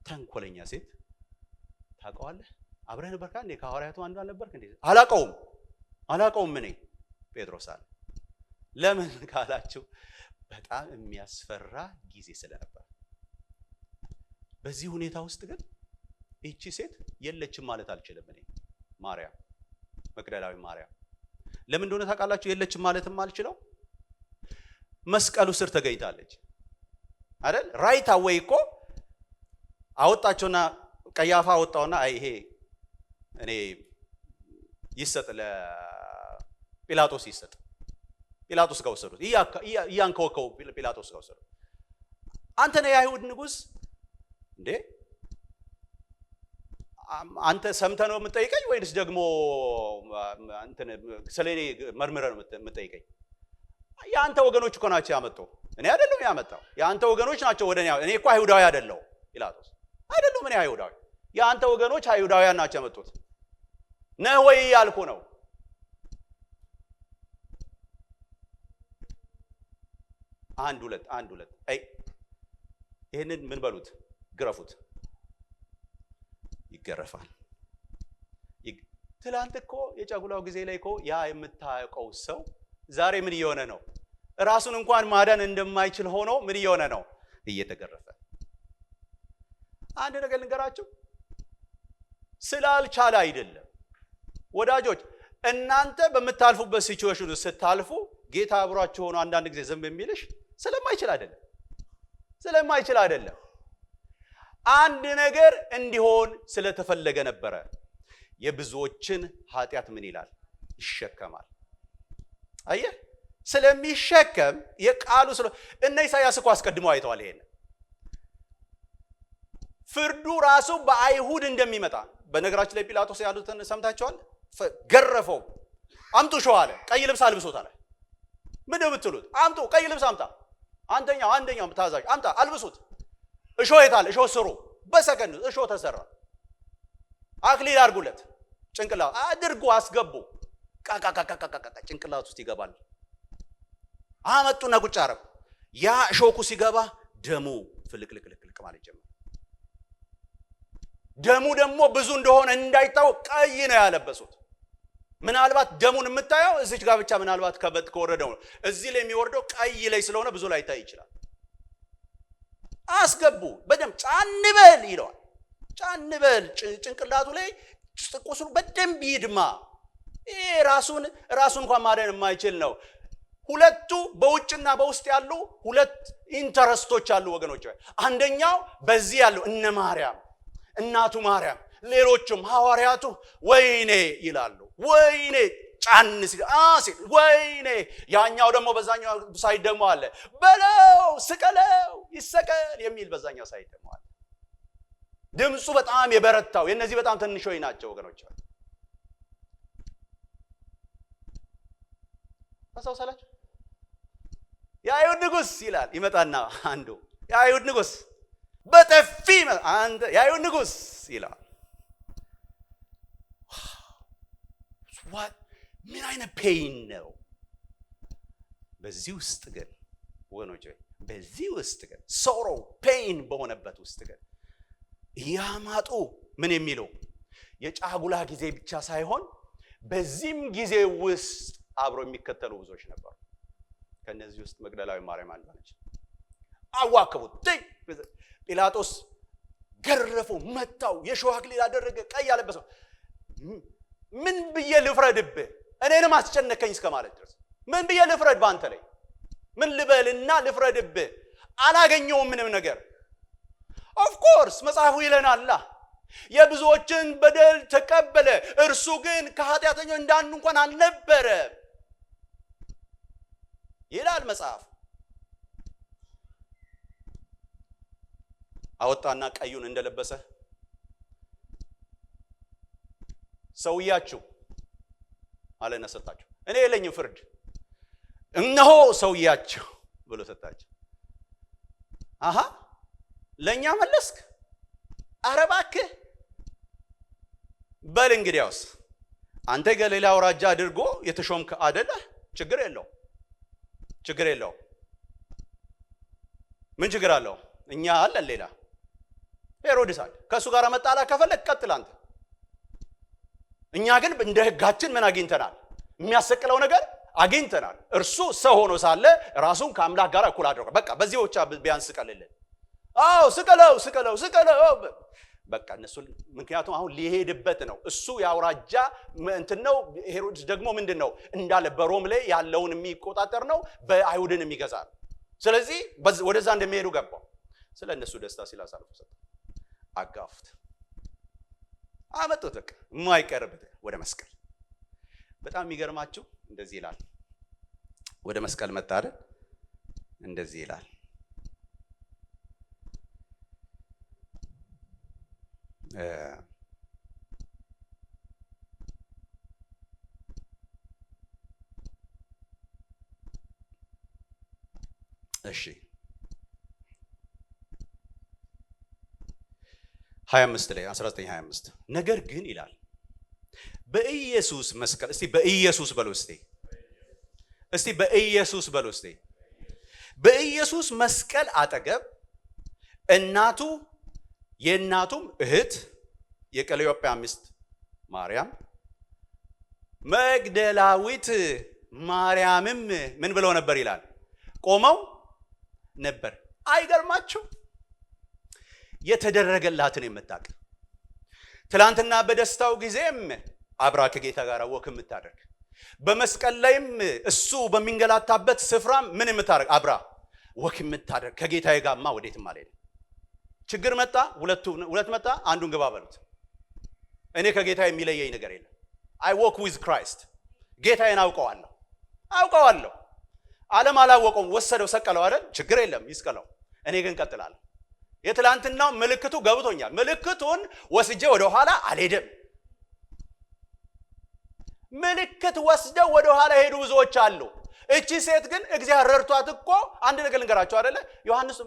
ተንኮለኛ ሴት ታውቀዋለህ? አብረህ ነበርካ እንዴ? ከሐዋርያቱ አንዱ አልነበርክ እንዴ? አላውቀውም እኔ ጴጥሮስ አለ። ለምን ካላችሁ በጣም የሚያስፈራ ጊዜ ስለነበር። በዚህ ሁኔታ ውስጥ ግን እቺ ሴት የለችም ማለት አልችልም እኔ። ማርያም መግደላዊ ማርያም ለምን እንደሆነ ታውቃላችሁ? የለችም ማለትም አልችለው። መስቀሉ ስር ተገኝታለች አይደል? ራይት አዌይ እኮ አወጣቸውና ቀያፋ አወጣውና ይሄ እኔ ይሰጥ ለጲላጦስ ይሰጥ። ጲላጦስ ጋር ወሰዱት። እያንከወከው ጲላጦስ ጋር ወሰዱት። አንተ ነህ የአይሁድ ንጉስ እንዴ? አንተ ሰምተህ ነው የምትጠይቀኝ ወይስ ደግሞ እንትን ስለኔ መርምረህ ነው የምትጠይቀኝ? የአንተ ወገኖች እኮ ናቸው ያመጡ። እኔ አይደለም ያመጣው ያንተ ወገኖች ናቸው ወደኔ እኔ እኮ አይሁዳዊ አይደለም ጲላጦስ አይደለም እኔ አይሁዳዊ ያንተ ወገኖች አይሁዳውያን ናቸው ያመጡት ነው ወይ ያልኩ ነው አንድ ሁለት አይ ይሄንን ምን በሉት ግረፉት ይገረፋል ትላንት እኮ የጫጉላው ጊዜ ላይ እኮ ያ የምታውቀው ሰው ዛሬ ምን እየሆነ ነው ራሱን እንኳን ማዳን እንደማይችል ሆኖ ምን እየሆነ ነው እየተገረፈ አንድ ነገር ልንገራችሁ ስላልቻለ አይደለም ወዳጆች እናንተ በመታልፉበት ሲቹዌሽን ስታልፉ ጌታ አብሯችሁ ሆኖ አንዳንድ ጊዜ ዝም የሚልሽ ስለማይችል አይደለም አንድ ነገር እንዲሆን ስለተፈለገ ነበር የብዙዎችን ኃጢያት ምን ይላል ይሸከማል አየህ ስለሚሸከም የቃሉ እነ ኢሳይያስ እኮ አስቀድመው አይተዋል ይሄን ፍርዱ ራሱ በአይሁድ እንደሚመጣ በነገራችን ላይ ጲላጦስ ያሉትን ሰምታችኋል ገረፈው አምጡ ሾህ አለ ቀይ ልብስ አልብሶታል ምን ብትሉት አምጡ ቀይ ልብስ አምጣ አንደኛው ታዛዥ አምጣ አልብሱት እሾህ የታለ እሾህ ስሩ በሰከንድ እሾህ ተሰራ አክሊል አድርጉለት ጭንቅላት አድርጉ አስገቡ ቃቃቃቃቃቃ ጭንቅላት ውስጥ ይገባል አመጡና ቁጭ አረጉ ያ እሾኩ ሲገባ ደሙ ፍልቅልቅልቅ ማለት ጀመረ ደሙ ደግሞ ብዙ እንደሆነ እንዳይታወቅ ቀይ ነው ያለበሱት ምናልባት ደሙን የምታየው እዚች ጋር ብቻ ምናልባት ከበት ከወረደው እዚህ ላይ የሚወርደው ቀይ ላይ ስለሆነ ብዙ ላይ ታይ ይችላል አስገቡ በደም ጫንበል ይለዋል ጫንበል ጭንቅላቱ ላይ ቁስሉ በደም ይድማ ይሄ ራሱን እንኳን ማዳን የማይችል ነው ሁለቱ በውጭና በውስጥ ያሉ ሁለት ኢንተረስቶች አሉ ወገኖች አንደኛው በዚህ ያለው እነ ማርያም እናቱ ማርያም ሌሎችም ሐዋርያቱ ወይኔ ይላሉ ወይኔ ጫን ሲል ወይኔ ያኛው ደግሞ በዛኛው ሳይድ ደግሞ አለ በለው ስቀለው ይሰቀል የሚል በዛኛው ሳይድ ደግሞ አለ ድምጹ በጣም የበረታው የነዚህ በጣም ትንሾች ናቸው ወገኖች አሳውሳላችሁ የአይሁድ ንጉስ ይላል ይመጣና አንዱ የአይሁድ ንጉስ በጥፊ አንተ የአይሁድ ንጉስ ይላል ምን አይነት ፔን ነው በዚህ ውስጥ ግን ወገኖች በዚህ ውስጥ ግን ሶሮ ፔን በሆነበት ውስጥ ግን ያማጡ ምን የሚለው የጫጉላ ጊዜ ብቻ ሳይሆን በዚህም ጊዜ ውስጥ አብሮ የሚከተሉ ብዙዎች ነበሩ ከነዚህ ውስጥ መግደላዊ ማርያም አንዷ ነች አዋከቡት ጲላጦስ ገረፈው መታው የሾህ አክሊል አደረገ ቀይ አለበሰው ምን ብዬ ልፍረድብህ እኔንም አስጨነቀኝ እስከማለት ድረስ ምን ብዬ ልፍረድ ባንተ ላይ ምን ልበልና ልፍረድብህ አላገኘውም ምንም ነገር ኦፍ ኮርስ መጽሐፉ ይለናል የብዙዎችን በደል ተቀበለ እርሱ ግን ከኃጢአተኞች እንዳንዱ እንኳን አልነበረ ይላል መጽሐፍ አወጣና ቀዩን እንደለበሰ ሰውያችሁ አለና ሰጣቸው እኔ የለኝም ፍርድ እነሆ ሰውያችሁ ብሎ ሰጣቸው አሃ ለኛ መለስክ አረባክ በል እንግዲያውስ አንተ ገሊላ አውራጃ አድርጎ የተሾምክ አይደለ ችግር የለው ምን ችግር አለው እኛ አለን ሌላ ሄሮድስ አለ ከሱ ጋር መጣላ ከፈለክ ቀጥል አንተ እኛ ግን እንደ ህጋችን ምን አግኝተናል የሚያሰቅለው ነገር አግኝተናል እርሱ ሰው ሆኖ ሳለ ራሱን ከአምላክ ጋር እኩል አድርጎ በቃ በዚህ ብቻ ቢያንስ ቀልልን አው ስቀለው በቃ እነሱ ምክንያቱም አሁን ሊሄድበት ነው እሱ ያውራጃ እንትን ነው ሄሮድስ ደግሞ ምንድነው እንዳለ በሮም ላይ ያለውን የሚቆጣጠር ነው በአይሁድን የሚገዛ ነው ስለዚህ ወደዛ እንደሚሄዱ ገባው ስለነሱ ደስታ ሲላሳልፉ ሰጣ አጋፍት አመጡት በቃ የማይቀርበት ወደ መስቀል በጣም የሚገርማችሁ እንደዚህ ይላል ወደ መስቀል መጣ አይደል እንደዚህ ይላል እሺ 25 ላይ 1925 ነገር ግን ይላል በኢየሱስ መስቀል እስቲ በኢየሱስ በሉ እስቲ በኢየሱስ በሉ እስቲ በኢየሱስ መስቀል አጠገብ እናቱ የእናቱም እህት የቀለዮጳ ሚስት ማርያም መግደላዊት ማርያምም ምን ብለው ነበር ይላል ቆመው ነበር። አይገርማችሁ? የተደረገላትን የምታውቅ ትላንትና በደስታው ጊዜም አብራ ከጌታ ጋር ወክ የምታደርግ በመስቀል ላይም እሱ በሚንገላታበት ስፍራ ምን የምታደርግ አብራ ወክ የምታደርግ ከጌታዬ ጋርማ ወዴትም አልሄድም። ችግር መጣ፣ ሁለት መጣ፣ አንዱን ግባ በሉት። እኔ ከጌታ የሚለየኝ ነገር የለም። I walk with Christ። ጌታዬን አውቀዋለሁ። ዓለም አላወቀውም፣ ወሰደው፣ ሰቀለው አይደል? ችግር የለም ይስቀለው። እኔ ግን ቀጥላለሁ። የትላንትናው ምልክቱ ገብቶኛል። ምልክቱን ወስጄ ወደ ኋላ አልሄድም። ምልክት ወስደው ወደ ኋላ ሄዱ ብዙዎች አሉ። እቺ ሴት ግን እግዚአብሔር ረድቷት እኮ አንድ ነገር ልንገራችሁ አይደለ? ዮሐንስ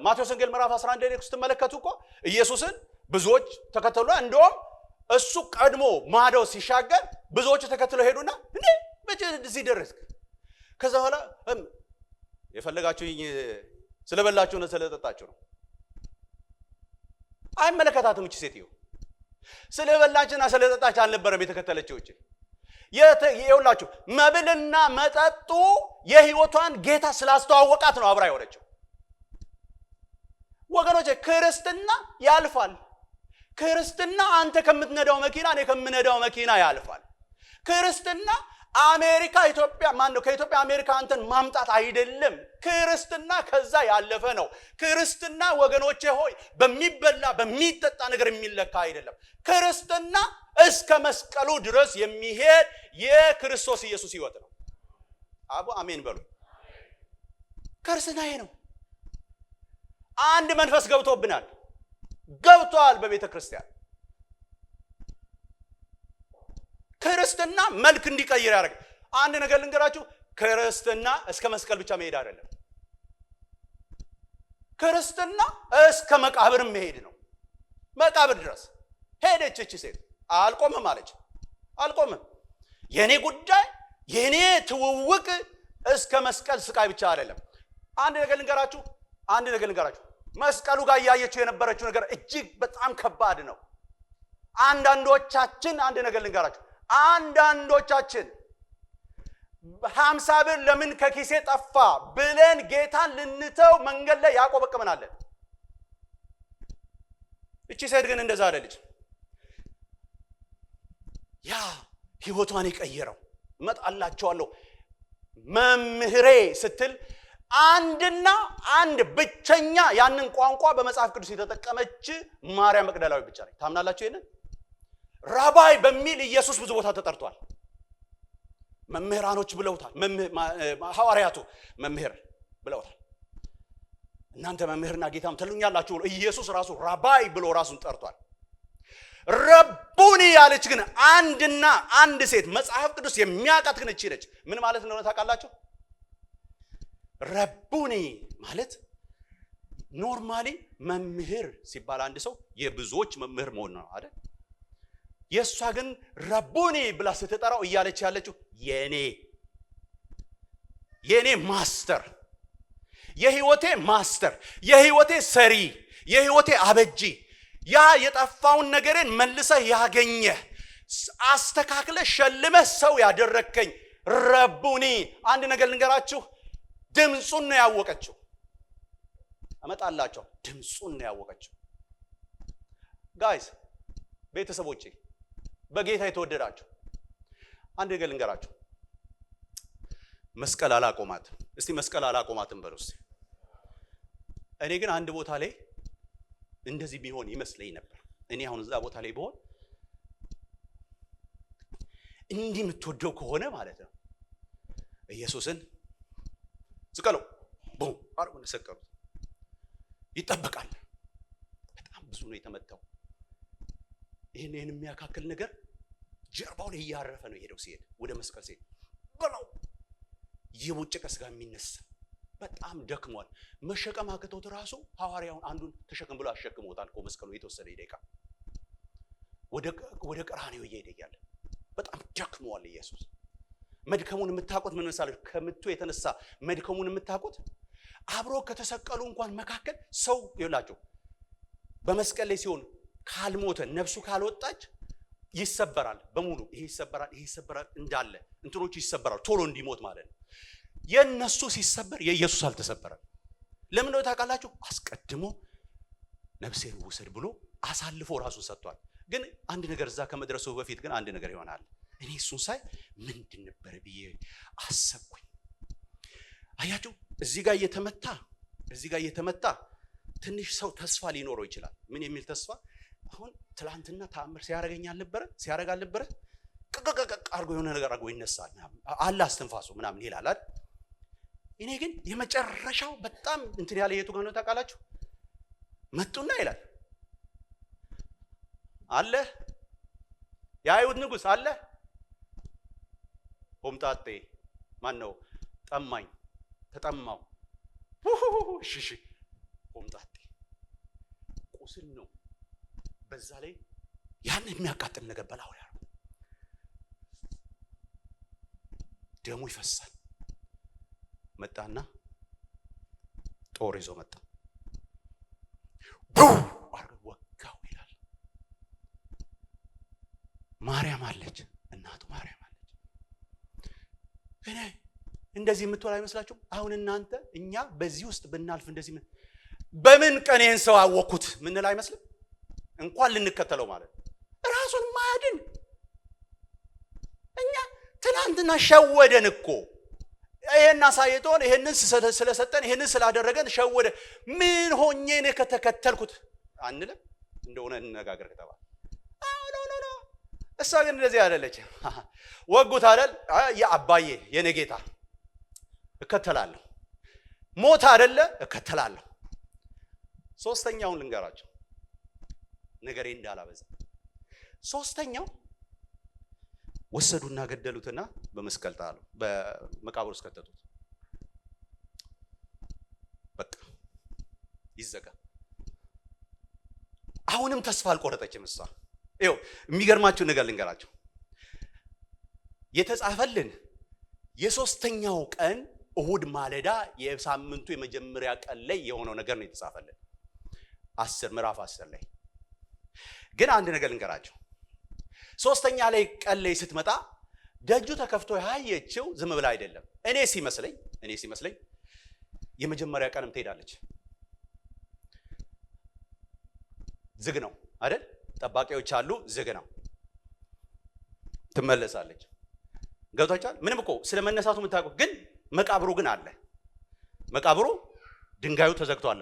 ማቴዎስ ወንጌል ምዕራፍ 11 ላይ ስትመለከቱ እኮ ኢየሱስን ብዙዎች ተከተሉ። እንደውም እሱ ቀድሞ ማዶ ሲሻገር ብዙዎች ተከትለው ሄዱና እንዴ መቼ እዚህ ደረስክ? ከዛ በኋላ የፈለጋችሁኝ ስለበላችሁ ነው ስለጠጣችሁ ነው። አይመለከታትም። እቺ ሴትዮ ስለበላችና ስለጠጣች አልነበረም የተከተለችው። እቺ ይኸውላችሁ መብልና መጠጡ የህይወቷን ጌታ ስላስተዋወቃት ነው አብራ የሆነችው። ወገኖቼ ክርስትና ያልፋል። ክርስትና አንተ ከምትነዳው መኪና እኔ ከምነዳው መኪና ያልፋል። ክርስትና አሜሪካ ኢትዮጵያ ነው ከኢትዮጵያ አሜሪካ አንተን ማምጣት አይደለም። ክርስትና ከዛ ያለፈ ነው። ክርስትና ወገኖቼ ሆይ በሚበላ በሚጠጣ ነገር የሚለካ አይደለም። ክርስትና እስከ መስቀሉ ድረስ የሚሄድ የክርስቶስ ኢየሱስ ህይወት ነው። አቡ አሜን በሉ። ክርስትና ይሄ ነው። አንድ መንፈስ ገብቷል በቤተ ክርስቲያን። ክርስትና መልክ እንዲቀይር ያደርግ። አንድ ነገር ልንገራችሁ፣ ክርስትና እስከ መስቀል ብቻ መሄድ አይደለም። ክርስትና እስከ መቃብር መሄድ ነው። መቃብር ድረስ ሄደች እቺ ሴት። አልቆምም አለች። አልቆምም። የኔ ጉዳይ የኔ ትውውቅ እስከ መስቀል ስቃይ ብቻ አይደለም። አንድ ነገር ልንገራችሁ፣ መስቀሉ ጋር ያያችሁ የነበረችው ነገር እጅግ በጣም ከባድ ነው። አንዳንዶቻችን አንድ ነገር ልንገራችሁ፣ አንዳንዶቻችን 50 ብር ለምን ከኪሴ ጠፋ ብለን ጌታን ልንተው መንገድ ላይ ያቆበቅመናለን። እቺ ሴት ግን እንደዛ አይደለች። ያ ህይወቷን የቀየረው እመጣላችኋለሁ መምህሬ ስትል አንድና አንድ ብቸኛ ያንን ቋንቋ በመጽሐፍ ቅዱስ የተጠቀመች ማርያም መግደላዊ ብቻ ነች። ታምናላችሁ ይሄንን? ራባይ በሚል ኢየሱስ ብዙ ቦታ ተጠርቷል። መምህራኖች ብለውታል። ሐዋርያቱ መምህር ብለውታል። እናንተ መምህርና ጌታም ትሉኛላችሁ ብሎ ኢየሱስ ራሱ ራባይ ብሎ ራሱን ጠርቷል። ረቡኒ ያለች ግን አንድና አንድ ሴት መጽሐፍ ቅዱስ የሚያውቃት ግን እቺ ነች። ምን ማለት እንደሆነ ታውቃላችሁ? ረቡኒ ማለት ኖርማሊ መምህር ሲባል አንድ ሰው የብዙዎች መምህር መሆን ነው አይደል? የሷ ግን ረቡኒ ብላ ስትጠራው እያለች ያለችው የኔ ማስተር፣ የህይወቴ ማስተር፣ የህይወቴ ሰሪ፣ የህይወቴ አበጂ፣ ያ የጠፋውን ነገርን መልሰህ ያገኘህ፣ አስተካክለህ ሸልመህ ሰው ያደረከኝ ረቡኒ። አንድ ነገር ልንገራችሁ፣ ድምጹን ነው ያወቀችው። አመጣላችሁ፣ ድምጹን ነው ያወቀችው። ጋይስ ቤተሰቦቼ በጌታ የተወደዳችሁ አንድ ነገር ልንገራችሁ፣ መስቀል አላቆማትም። እስቲ መስቀል አላቆማትም በሉ እስቲ። እኔ ግን አንድ ቦታ ላይ እንደዚህ ቢሆን ይመስለኝ ነበር። እኔ አሁን እዛ ቦታ ላይ ብሆን እንዲህ የምትወደው ከሆነ ማለት ነው ኢየሱስን ስቀለው ቦም አርጉን ሰቀሉት። ይጠበቃል። በጣም ብዙ ነው የተመታው። ይሄን የሚያካክል ነገር ጀርባው ላይ እያረፈ ነው የሄደው። ሲሄድ ወደ መስቀል ሲሄድ በለው የቦጨቀ ስጋ የሚነሳ በጣም ደክሟል። መሸከም አቅቶት ራሱ ሐዋርያውን አንዱን ተሸከም ብሎ አሸክሞታል እኮ መስቀሉ የተወሰነ ደቂቃ ወደ ቀራንዮ እየሄደ እያለ በጣም ደክሟል ኢየሱስ። መድከሙን የምታውቁት ምን መሰላችሁ? ከምቱ የተነሳ መድከሙን የምታውቁት አብሮ ከተሰቀሉ እንኳን መካከል ሰው ይላችሁ በመስቀል ላይ ሲሆን ካልሞተ ነፍሱ ካልወጣች ይሰበራል በሙሉ። ይሄ ይሰበራል እንዳለ እንትኖቹ ይሰበራሉ ቶሎ እንዲሞት ማለት ነው። የነሱ ሲሰበር የኢየሱስ አልተሰበረም። ለምን ነው ታውቃላችሁ? አስቀድሞ ነፍሴን ውሰድ ብሎ አሳልፎ ራሱን ሰጥቷል። ግን አንድ ነገር እዛ ከመድረሱ በፊት ግን አንድ ነገር ይሆናል። እኔ እሱን ሳይ ምንድን ነበር ብዬ አሰብኩኝ። አያችሁ እዚህ ጋር እየተመታ ትንሽ ሰው ተስፋ ሊኖረው ይችላል። ምን የሚል ተስፋ? አሁን ትላንትና ተአምር ሲያረጋኝ አልነበረ ቅቅቅቅ አርጎ የሆነ ነገር አርጎ ይነሳል አለ አስተንፋሱ ምናምን ይላል አይደል? እኔ ግን የመጨረሻው በጣም እንትን ያለ የቱ ጋር ነው ታውቃላችሁ? መጡና ይላል አለ የአይሁድ ንጉስ አለ ሆምጣጤ ማን ነው ጠማኝ ተጠማው እሺ ሆምጣጤ ቁስል ነው። በዛ ላይ ያን የሚያቃጥል ነገር በላው ያለው ደሙ ይፈሳል። መጣና ጦር ይዞ መጣ ወጋው ይላል። ማርያም አለች እናቱ ማርያም አለች። እኔ እንደዚህ የምትወራ አይመስላችሁም? አሁን እናንተ እኛ በዚህ ውስጥ ብናልፍ እንደዚህ በምን ቀን ይሄን ሰው አወኩት ምንል አይመስልም? እንኳን ልንከተለው ማለት ራሱን ማያድን እኛ ትናንትና ሸወደን እኮ ይሄን አሳይቶን ይሄንን ስለሰጠን ይሄንን ስላደረገን ሸወደ። ምን ሆኜ ነው ከተከተልኩት አንልም? እንደሆነ እንነጋገር ከተባለ ኖ እሷ ግን እንደዚህ አይደለች። ወጉት አይደል? የአባዬ የኔ ጌታ እከተላለሁ። ሞት አይደለ? እከተላለሁ። ሶስተኛውን ልንገራችሁ ነገሬ እንዳላበዛ። ሶስተኛው ወሰዱና ገደሉትና በመስቀል ጣሉ፣ በመቃብር ውስጥ ከተቱት። በቃ ይዘጋ። አሁንም ተስፋ አልቆረጠችም እሷ። ይኸው የሚገርማችሁ ነገር ልንገራችሁ። የተጻፈልን የሶስተኛው ቀን እሁድ ማለዳ የሳምንቱ የመጀመሪያ ቀን ላይ የሆነው ነገር ነው የተጻፈልን ምዕራፍ 10 ላይ። ግን አንድ ነገር ልንገራችሁ። ሶስተኛ ላይ ቀን ላይ ስትመጣ ደጁ ተከፍቶ ያየችው ዝም ብላ አይደለም። እኔ ሲመስለኝ የመጀመሪያ ቀንም ትሄዳለች። ዝግ ነው አይደል? ጠባቂዎች አሉ፣ ዝግ ነው። ትመለሳለች። ገብታችኋል? ምንም እኮ ስለመነሳቱ የምታውቁት ግን መቃብሩ ግን አለ። መቃብሩ ድንጋዩ ተዘግቷል።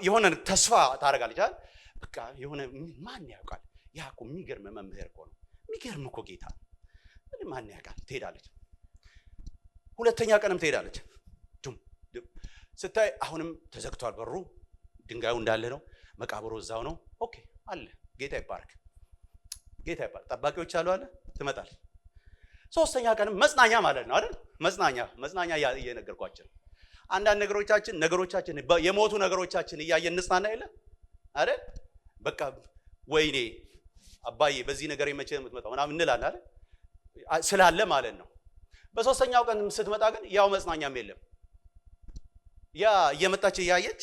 የሆነ ተስፋ ታደርጋለች አይደል? በቃ የሆነ ማን ያውቃል? ያ እኮ የሚገርም መምህር እኮ ነው። የሚገርም እኮ ጌታ ነው። ማን ያውቃል? ትሄዳለች። ሁለተኛ ቀንም ትሄዳለች። ስታይ አሁንም ተዘግቷል በሩ፣ ድንጋዩ እንዳለ ነው፣ መቃብሩ እዛው ነው። ኦኬ አለ። ጌታ ይባርክ። ጠባቂዎች አሉ አለ። ትመጣለች። ሶስተኛ ቀንም መጽናኛ ማለት ነው አይደል? መጽናኛ እየነገርኳችሁ ነው። አንዳንድ ነገሮቻችን የሞቱ ነገሮቻችን እያየን እንጽናና የለ አይደል? በቃ ወይኔ አባዬ በዚህ ነገር መቼ የምትመጣው ምናምን እንላለን አይደል? ስላለ ማለት ነው። በሶስተኛው ቀን ስትመጣ ግን ያው መጽናኛም የለም። ያ እየመጣች እያየች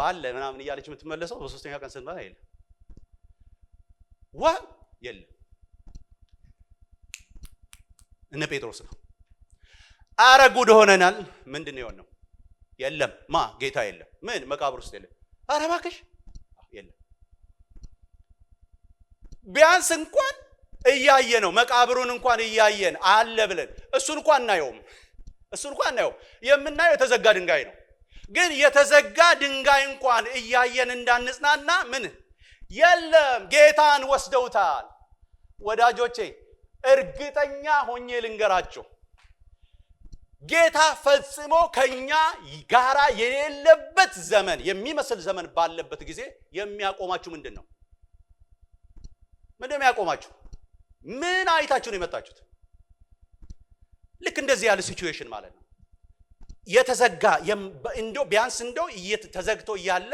አለ ምናምን እያለች የምትመለሰው በሶስተኛው ቀን ስትመጣ የለም የለም። እነ ጴጥሮስ ነው አረ ጉድ ሆነናል። ምንድን ነው የሆነው? የለም ጌታ የለም። ምን መቃብር ውስጥ የለም። አረ እባክሽ የለም። ቢያንስ እንኳን እያየ ነው፣ መቃብሩን እንኳን እያየን አለ ብለን እሱን እንኳን እናየውም። የምናየው የተዘጋ ድንጋይ ነው። ግን የተዘጋ ድንጋይ እንኳን እያየን እንዳንጽናና ምን የለም፣ ጌታን ወስደውታል። ወዳጆቼ እርግጠኛ ሆኜ ልንገራችሁ፣ ጌታ ፈጽሞ ከኛ ጋራ የሌለበት ዘመን የሚመስል ዘመን ባለበት ጊዜ የሚያቆማችሁ ምንድን ነው? የሚያቆማችሁ ምን አይታችሁ ነው የመጣችሁት? ልክ እንደዚህ ያለ ሲቹዌሽን ማለት ነው። የተዘጋ እንደው ቢያንስ እንደው ተዘግቶ እያለ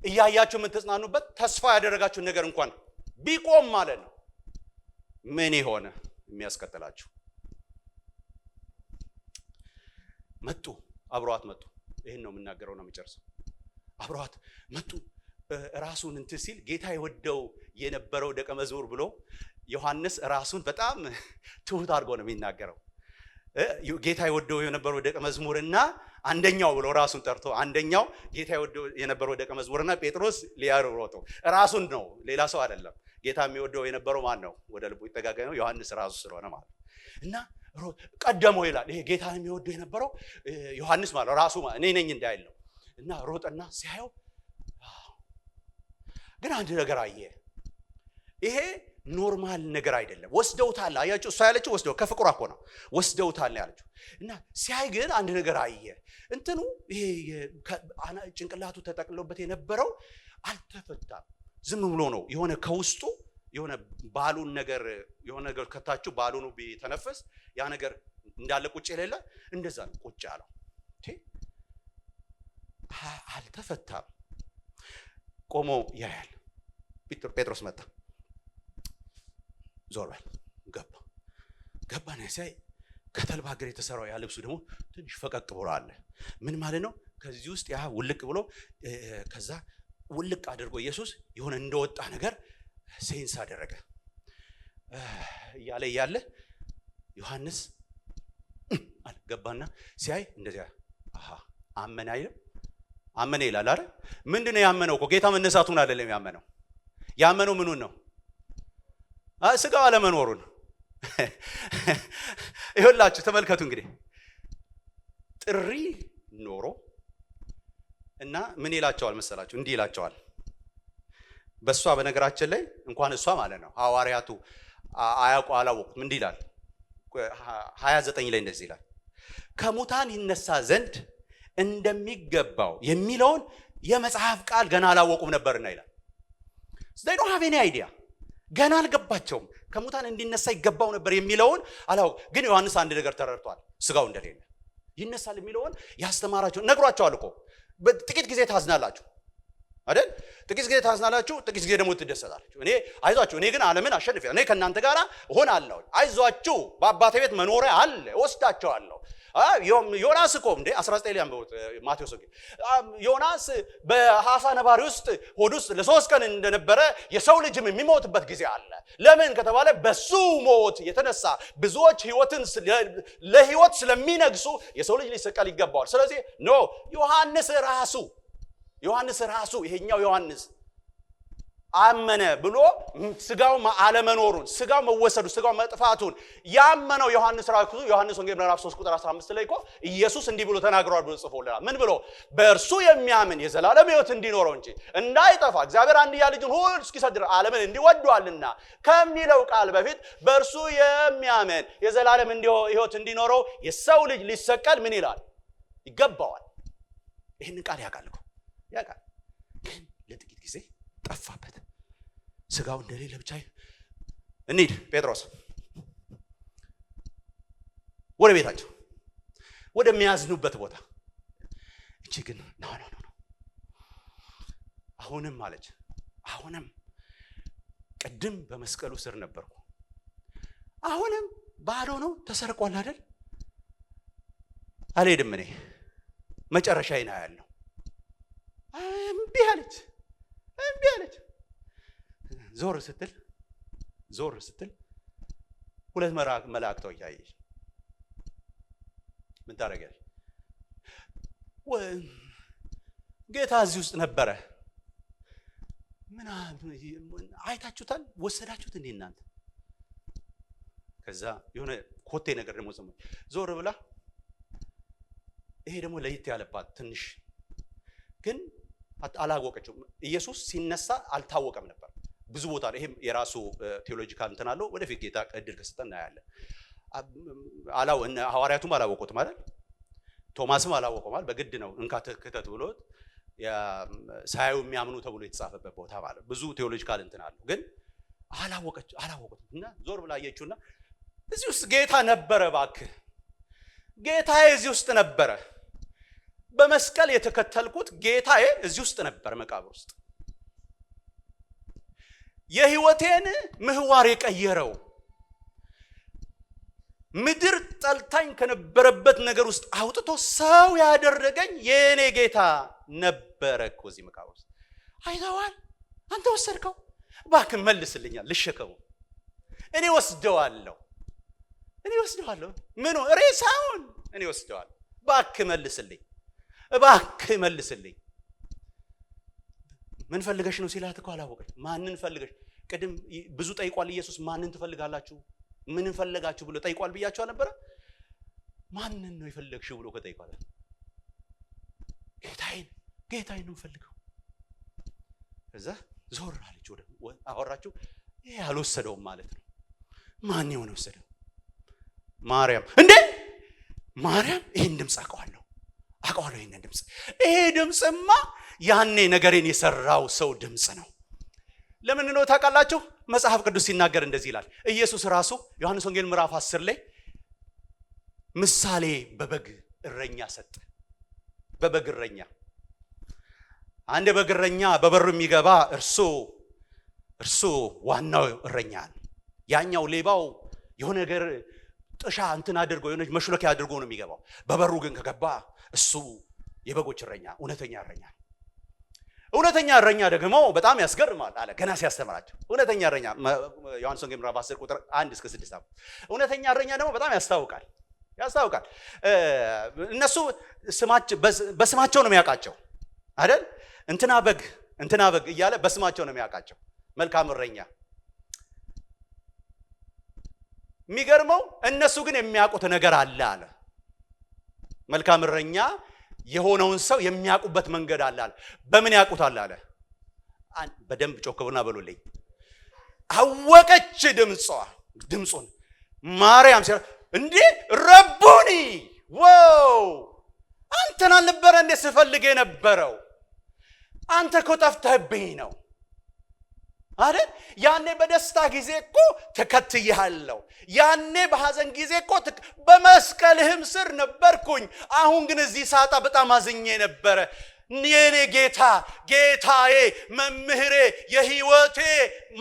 እያያችሁ የምትጽናኑበት ተስፋ ያደረጋችሁን ነገር እንኳን ቢቆም ማለት ነው ምን ይሆነ የሚያስከተላችሁ? መጡ፣ አብረዋት መጡ። ይሄን ነው የምናገረው ነው የምጨርሰው። አብረዋት መጡ። ራሱን እንትን ሲል ጌታ የወደው የነበረው ደቀ መዝሙር ብሎ ዮሐንስ ራሱን በጣም ትሁት አድርጎ ነው የሚናገረው። ጌታ የወደው የነበረው ደቀ መዝሙርና አንደኛው ብሎ ራሱን ጠርቶ አንደኛው ጌታ የወደው የነበረው ደቀ መዝሙርና ጴጥሮስ ሊያሮጠው ራሱን ነው፣ ሌላ ሰው አይደለም። ጌታ የሚወደው የነበረው ማን ነው? ወደ ልቡ ይጠጋጋ ነው ዮሐንስ ራሱ ስለሆነ ማለት እና ቀደመው ይላል። ይሄ ጌታ የሚወደው የነበረው ዮሐንስ ማለት ራሱ እኔ ነኝ እንዳይል ነው። እና ሮጠና ሲያየው ግን አንድ ነገር አየ። ይሄ ኖርማል ነገር አይደለም። ወስደውታል። አያችሁ፣ እሷ ያለችው ወስደው ከፍቅሯ እኮ ነው ወስደውታል ያለችው። እና ሲያይ ግን አንድ ነገር አየ። እንትኑ ይሄ ጭንቅላቱ ተጠቅሎበት የነበረው አልተፈታም። ዝም ብሎ ነው የሆነ ከውስጡ የሆነ ባሉን ነገር የሆነ ነገር ከታችሁ ባሉን ቢተነፈስ ያ ነገር እንዳለ ቁጭ የሌለ እንደዛ ነው ቁጭ ያለው። አልተፈታም። ቆሞ ያያል። ጴጥሮስ መጣ። ዞር በል ገባ ነው ሲያይ ከተልባ እግር የተሰራው ያ ልብሱ ደግሞ ትንሽ ፈቀቅ ብሎ አለ። ምን ማለት ነው? ከዚህ ውስጥ ያ ውልቅ ብሎ ከዛ ውልቅ አድርጎ ኢየሱስ የሆነ እንደወጣ ነገር ሴንስ አደረገ። እያለ ዮሐንስ ገባና ሲያይ እንደዚያ አመነ አይልም? አመነ ይላል አይደል? ምንድነው ያመነው? እኮ ጌታ መነሳቱን አይደለም ያመነው። ያመነው ምኑን ነው? ስጋው አለመኖሩን። ይኸውላችሁ ተመልከቱ እንግዲህ ጥሪ ኖሮ እና ምን ይላቸዋል መሰላችሁ? እንዲህ ይላቸዋል። በሷ በነገራችን ላይ እንኳን እሷ ማለት ነው ሐዋርያቱ አላወቁትም። እንዲህ ይላል 29 ላይ እንደዚህ ይላል፣ ከሙታን ይነሳ ዘንድ እንደሚገባው የሚለውን የመጽሐፍ ቃል ገና አላወቁም ነበርና ይላል። they don't have any idea። ገና አልገባቸውም። ከሙታን እንዲነሳ ይገባው ነበር የሚለውን አላወቁም። ግን ዮሐንስ አንድ ነገር ተረድቷል። ስጋው እንደሌለ ይነሳል የሚለውን ያስተማራቸው ነግሯቸዋል እኮ። ጥቂት ጊዜ ታዝናላችሁ አይደል? ጥቂት ጊዜ ታዝናላችሁ፣ ጥቂት ጊዜ ደግሞ ትደሰታላችሁ። እኔ አይዟችሁ፣ እኔ ግን ዓለምን አሸንፌ እኔ ከእናንተ ጋር እሆናለሁ። አይዟችሁ፣ በአባቴ ቤት መኖሪያ አለ፣ ወስዳቸዋለሁ። ዮናስ እኮ እንደ 19 ላይ አንበቡት ማቴዎስ ወንጌል። ዮናስ በሐሳ ነባሪ ውስጥ ሆድ ውስጥ ለ3 ቀን እንደነበረ የሰው ልጅም የሚሞትበት ጊዜ አለ። ለምን ከተባለ በሱ ሞት የተነሳ ብዙዎች ለህይወት ስለሚነግሱ የሰው ልጅ ሊሰቀል ይገባዋል። ስለዚህ ዮሐንስ ራሱ ይሄኛው ዮሐንስ አመነ ብሎ ስጋው አለመኖሩን፣ ስጋው መወሰዱ፣ ስጋው መጥፋቱን ያመነው ዮሐንስ ራሱ ዮሐንስ ወንጌል ምዕራፍ 3 ቁጥር 15 ላይ እኮ ኢየሱስ እንዲህ ብሎ ተናግሯል ብሎ ጽፎልናል። ምን ብሎ? በእርሱ የሚያምን የዘላለም ሕይወት እንዲኖረው እንጂ እንዳይጠፋ እግዚአብሔር አንድያ ልጁን ሁሉ እስኪሰጥ ድረስ ዓለምን እንዲወዷልና ከሚለው ቃል በፊት በእርሱ የሚያምን የዘላለም ሕይወት እንዲኖረው የሰው ልጅ ሊሰቀል ምን ይላል? ይገባዋል። ይህን ቃል ያውቃል እኮ ያውቃል። ግን ለጥቂት ጊዜ ጠፋበት። ስጋው እንደሌለ ብቻ እንሂድ ጴጥሮስ ወደ ቤታቸው ወደሚያዝኑበት ቦታ። እቺ ግን ኖ አሁንም አለች። አሁንም ቅድም በመስቀሉ ስር ነበርኩ፣ አሁንም ባዶ ነው፣ ተሰርቋል አይደል? አልሄድም፣ እኔ መጨረሻዬን አያለሁ። እምቢ አለች። ዞር ስትል ሁለት መላእክቶች አየች። ምን ታደርጊያለሽ? ጌታ እዚህ ውስጥ ነበረ። ምን አይታችሁታል? ወሰዳችሁት እንዴ እናንተ? ከዛ የሆነ ኮቴ ነገር ደግሞ ሰማች። ዞር ብላ ይሄ ደግሞ ለየት ያለባት ትንሽ ግን አላወቀችው። ኢየሱስ ሲነሳ አልታወቀም ነበር። ብዙ ቦታ ይሄም የራሱ ቴዎሎጂካል እንትን አለው። ወደፊት ጌታ እድል ከሰጠን እናያለን። ሐዋርያቱም አላወቁትም አይደል? ቶማስም አላወቀውም ማለት በግድ ነው እንካ ተከተት ብሎት ሳያዩ የሚያምኑ ተብሎ የተጻፈበት ቦታ ማለት ብዙ ቴዎሎጂካል እንትን አለው። ግን አላወቁትም እና ዞር ብላ አየችውና እዚህ ውስጥ ጌታ ነበረ። እባክህ ጌታዬ እዚህ ውስጥ ነበረ። በመስቀል የተከተልኩት ጌታዬ እዚህ ውስጥ ነበር መቃብር ውስጥ የህይወቴን ምህዋር የቀየረው ምድር ጠልታኝ ከነበረበት ነገር ውስጥ አውጥቶ ሰው ያደረገኝ የኔ ጌታ ነበረ እኮ እዚህ መቃብር ውስጥ አይተዋል አንተ ወሰድከው እባክህ መልስልኛል ልሸከሙ እኔ ወስደዋለሁ ምኑ ሬሳውን እኔ ወስደዋለሁ እባክህ መልስልኝ ምን ፈልገሽ ነው ሲላት እኮ አላወቀች ማንን ፈልገሽ ቀደም ብዙ ጠይቋል ኢየሱስ ማንን ትፈልጋላችሁ ምን ፈልጋችሁ ብሎ ጠይቋል ብያችሁ ነበር ማንን ነው ይፈልግሽው ብሎ ከጠይቋል ጌታዬን ነው ፈልገው እዛ ዞር አለች ወደ አወራችሁ ይሄ አልወሰደውም ማለት ነው ማን ነው ወሰደው ማርያም እንዴ ማርያም ይሄን ድምጽ አውቀዋለሁ ይሄን ድምጽ ይሄ ድምጽማ ያኔ ነገሬን የሰራው ሰው ድምጽ ነው ለምን ነው ታውቃላችሁ መጽሐፍ ቅዱስ ሲናገር እንደዚህ ይላል ኢየሱስ ራሱ ዮሐንስ ወንጌል ምዕራፍ 10 ላይ ምሳሌ በበግ እረኛ ሰጠ በበግ እረኛ አንድ በግ እረኛ በበሩ የሚገባ እርሱ ዋናው እረኛ ነው ያኛው ሌባው የሆነ ነገር ጥሻ እንትን አድርጎ የሆነ መሽለኪያ አድርጎ ነው የሚገባው በበሩ ግን ከገባ እሱ የበጎች እረኛ እውነተኛ እረኛ ደግሞ በጣም ያስገርማል አለ ገና ሲያስተምራቸው እውነተኛ እረኛ ዮሐንስ ወንጌል ምዕራፍ 10 ቁጥር 1 እስከ 6 እውነተኛ እረኛ ደግሞ በጣም ያስታውቃል እነሱ በስማቸው ነው የሚያውቃቸው አይደል እንትና በግ እያለ በስማቸው ነው የሚያውቃቸው መልካም እረኛ የሚገርመው እነሱ ግን የሚያውቁት ነገር አለ መልካም እረኛ የሆነውን ሰው የሚያውቁበት መንገድ አለ በምን ያውቁታል አለ በደንብ ጮክብና በሉልኝ አወቀች ድምጹን ማርያም እንዴ ረቡኒ ዋው አንተን አልነበረ እንደ ስፈልግ የነበረው አንተ እኮ ጠፍተህብኝ ነው አይደል ያኔ በደስታ ጊዜ እኮ ተከትዬሃለሁ ያኔ በሐዘን ጊዜ እኮ በመስቀልህም ስር ነበርኩኝ አሁን ግን እዚህ ሳጣ በጣም አዝኜ ነበር የኔ ጌታዬ መምህሬ የህይወቴ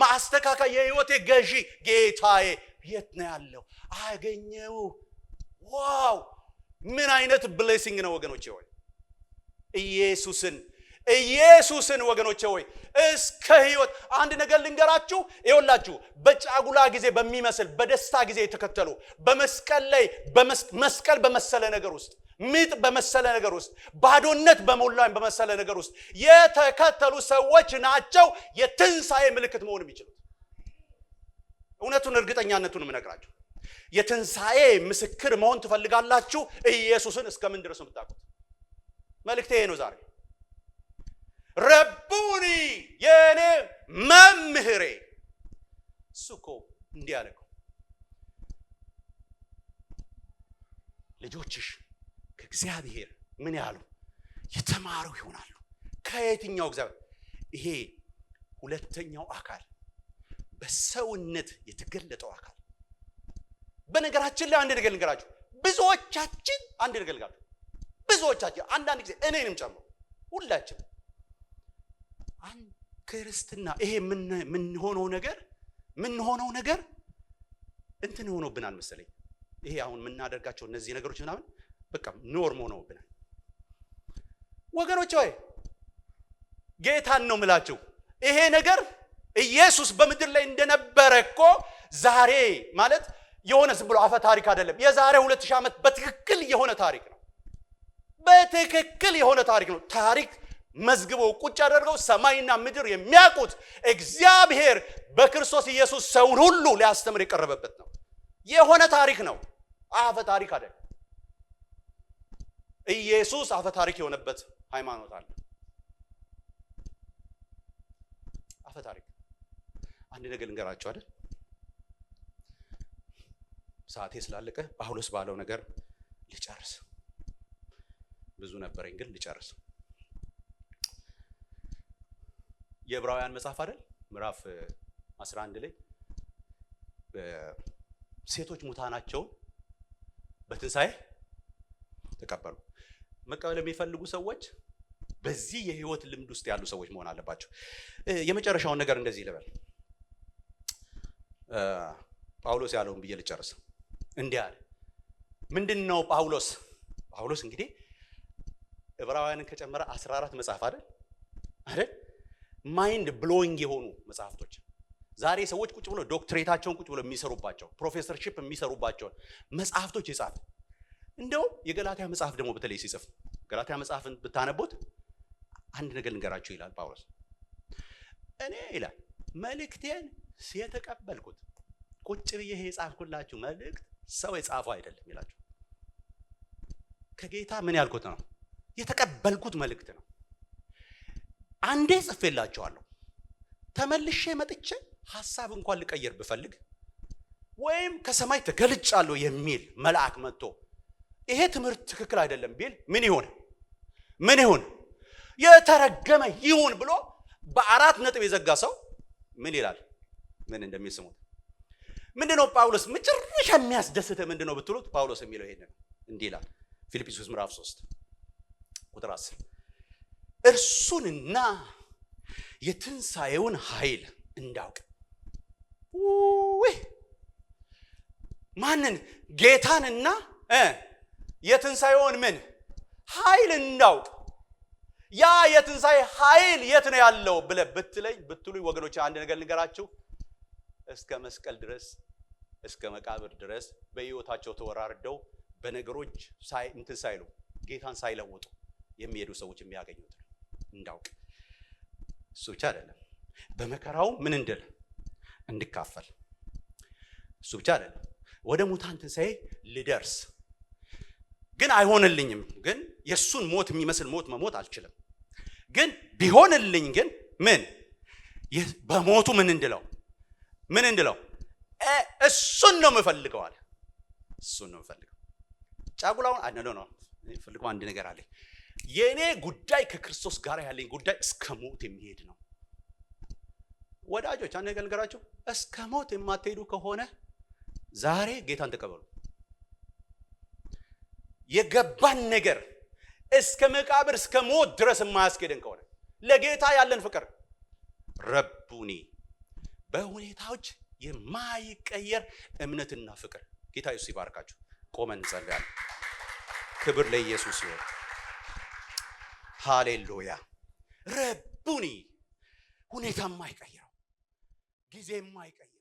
ማስተካከያ የህይወቴ ገዢ ጌታዬ የት ነው ያለው አገኘው ዋው ምን አይነት ብሌሲንግ ነው ወገኖቼ ሆይ ኢየሱስን ወገኖቼ ሆይ እስከ ህይወት አንድ ነገር ልንገራችሁ ይኸውላችሁ በጫጉላ ጊዜ በሚመስል በደስታ ጊዜ የተከተሉ መስቀል በመሰለ ነገር ውስጥ ምጥ በመሰለ ነገር ውስጥ ባዶነት በሞላኝ በመሰለ ነገር ውስጥ የተከተሉ ሰዎች ናቸው የትንሳኤ ምልክት መሆን የሚችሉት እውነቱን እርግጠኛነቱን ምነግራችሁ የትንሳኤ ምስክር መሆን ትፈልጋላችሁ ኢየሱስን እስከምን ድረስ ነው የምታውቁት መልእክቴ ነው ዛሬ ረቡኒ የኔ መምህሬ ሱኮ እንዲያለቁ ልጆችሽ ከእግዚአብሔር ምን ያሉ የተማሩ ይሆናሉ ከየትኛው እግዚአብሔር ይሄ ሁለተኛው አካል በሰውነት የተገለጠው አካል በነገራችን ላይ አንድ ነገር ልንገራችሁ ብዙዎቻችን አንዳንድ ጊዜ እኔንም ጨምሮ ሁላችን ክርስትና ይሄ ምን ሆነው ነገር እንትን ሆኖብናል መሰለኝ ይሄ አሁን የምናደርጋቸው እነዚህ ነገሮች ምናምን በቃ ኖርም ሆነውብናል ወገኖች ሆይ ጌታን ነው ምላችሁ ይሄ ነገር ኢየሱስ በምድር ላይ እንደነበረ እኮ ዛሬ ማለት የሆነ ዝም ብሎ አፈ ታሪክ አይደለም የዛሬ 2000 ዓመት በትክክል የሆነ ታሪክ ነው ታሪክ መዝግበው ቁጭ አደረገው ሰማይና ምድር የሚያውቁት እግዚአብሔር በክርስቶስ ኢየሱስ ሰውን ሁሉ ሊያስተምር የቀረበበት ነው የሆነ ታሪክ ነው አፈ ታሪክ አይደለም ኢየሱስ አፈ ታሪክ የሆነበት ሃይማኖት አለ አፈ ታሪክ አንድ ነገር ልንገራችሁ አይደል ሰዓቴ ስላለቀ ጳውሎስ ባለው ነገር ልጨርስ ብዙ ነበረኝ ግን ልጨርስ የዕብራውያን መጽሐፍ አይደል ምዕራፍ 11 ላይ ሴቶች ሙታናቸው በትንሳኤ ተቀበሉ መቀበል የሚፈልጉ ሰዎች በዚህ የህይወት ልምድ ውስጥ ያሉ ሰዎች መሆን አለባቸው። የመጨረሻውን ነገር እንደዚህ ልበል። ጳውሎስ ያለውን ብዬ ልጨርስ። እንዲህ አለ። ምንድነው ጳውሎስ እንግዲህ ዕብራውያንን ከጨመረ 14 መጽሐፍ አይደል? ማይንድ ብሎዊንግ የሆኑ መጽሐፍቶች ዛሬ ሰዎች ቁጭ ብሎ ዶክትሬታቸውን ቁጭ ብሎ የሚሰሩባቸው ፕሮፌሰርሺፕ የሚሰሩባቸው መጽሐፍቶች ይጻፍ። እንደው የገላትያ መጽሐፍ ደግሞ በተለይ ሲጽፍ ገላትያ መጽሐፍን ብታነቡት አንድ ነገር ልንገራችሁ ይላል ጳውሎስ። እኔ ይላል መልእክቴን የተቀበልኩት ቁጭ ብዬ የጻፍኩላችሁ መልእክት ሰው የጻፈው አይደለም ይላችሁ። ከጌታ ምን ያልኩት ነው? የተቀበልኩት መልእክት ነው። አንዴ ጽፌላችኋለሁ። ተመልሼ መጥቼ ሐሳብ እንኳን ልቀየር ብፈልግ ወይም ከሰማይ ተገልጫለሁ የሚል መልአክ መጥቶ ይሄ ትምህርት ትክክል አይደለም ቢል ምን ይሁን የተረገመ ይሁን ብሎ በአራት ነጥብ የዘጋ ሰው ምን ይላል? ምን እንደሚስሙት ምንድነው? ጳውሎስ መጨረሻ የሚያስደስተ ምንድነው ብትሉት ጳውሎስ የሚለው ይሄን ነው። እንዲህ ይላል ፊልጵስዩስ ምዕራፍ 3 ቁጥር 10 እርሱንና የትንሣኤውን ኃይል እንዳውቅ። ማንን? ጌታንና የትንሣኤውን ምን ኃይል እንዳውቅ። ያ የትንሣኤ ኃይል የት ነው ያለው ብለህ ብትሉኝ ወገኖች አንድ ነገር ልንገራችሁ። እስከ መስቀል ድረስ እስከ መቃብር ድረስ በሕይወታቸው ተወራርደው በነገሮች ሳይሉ ጌታን ሳይለውጡ የሚሄዱ ሰዎች የሚያገኙት ነው እንዳውቅ። እሱ ብቻ አይደለም፣ በመከራው ምን እንድካፈል። እሱ ብቻ አይደለም፣ ወደ ሙታን ትንሣኤ ልደርስ ግን አይሆንልኝም። ግን የሱን ሞት የሚመስል ሞት መሞት አልችልም። ግን ቢሆንልኝ ግን በሞቱ ምን እንድለው እሱን ነው የምፈልገው አለ። እሱን ነው የምፈልገው። ጫጉላውን ነው የምፈልገው። አንድ ነገር አለኝ። የኔ ጉዳይ ከክርስቶስ ጋር ያለኝ ጉዳይ እስከ ሞት የሚሄድ ነው። ወዳጆች አንድ ነገር ልንገራችሁ። እስከ ሞት የማትሄዱ ከሆነ ዛሬ ጌታን ተቀበሉ። የገባን ነገር እስከ መቃብር እስከ ሞት ድረስ የማያስኬደን ከሆነ ለጌታ ያለን ፍቅር ረቡኒ በሁኔታዎች የማይቀየር እምነትና ፍቅር። ጌታ ኢየሱስ ይባርካችሁ። ቆመን እንጸልያለን። ክብር ለኢየሱስ ይሁን። ሃሌሉያ። ረቡኒ ሁኔታ የማይቀየረው ጊዜ የማይቀየረው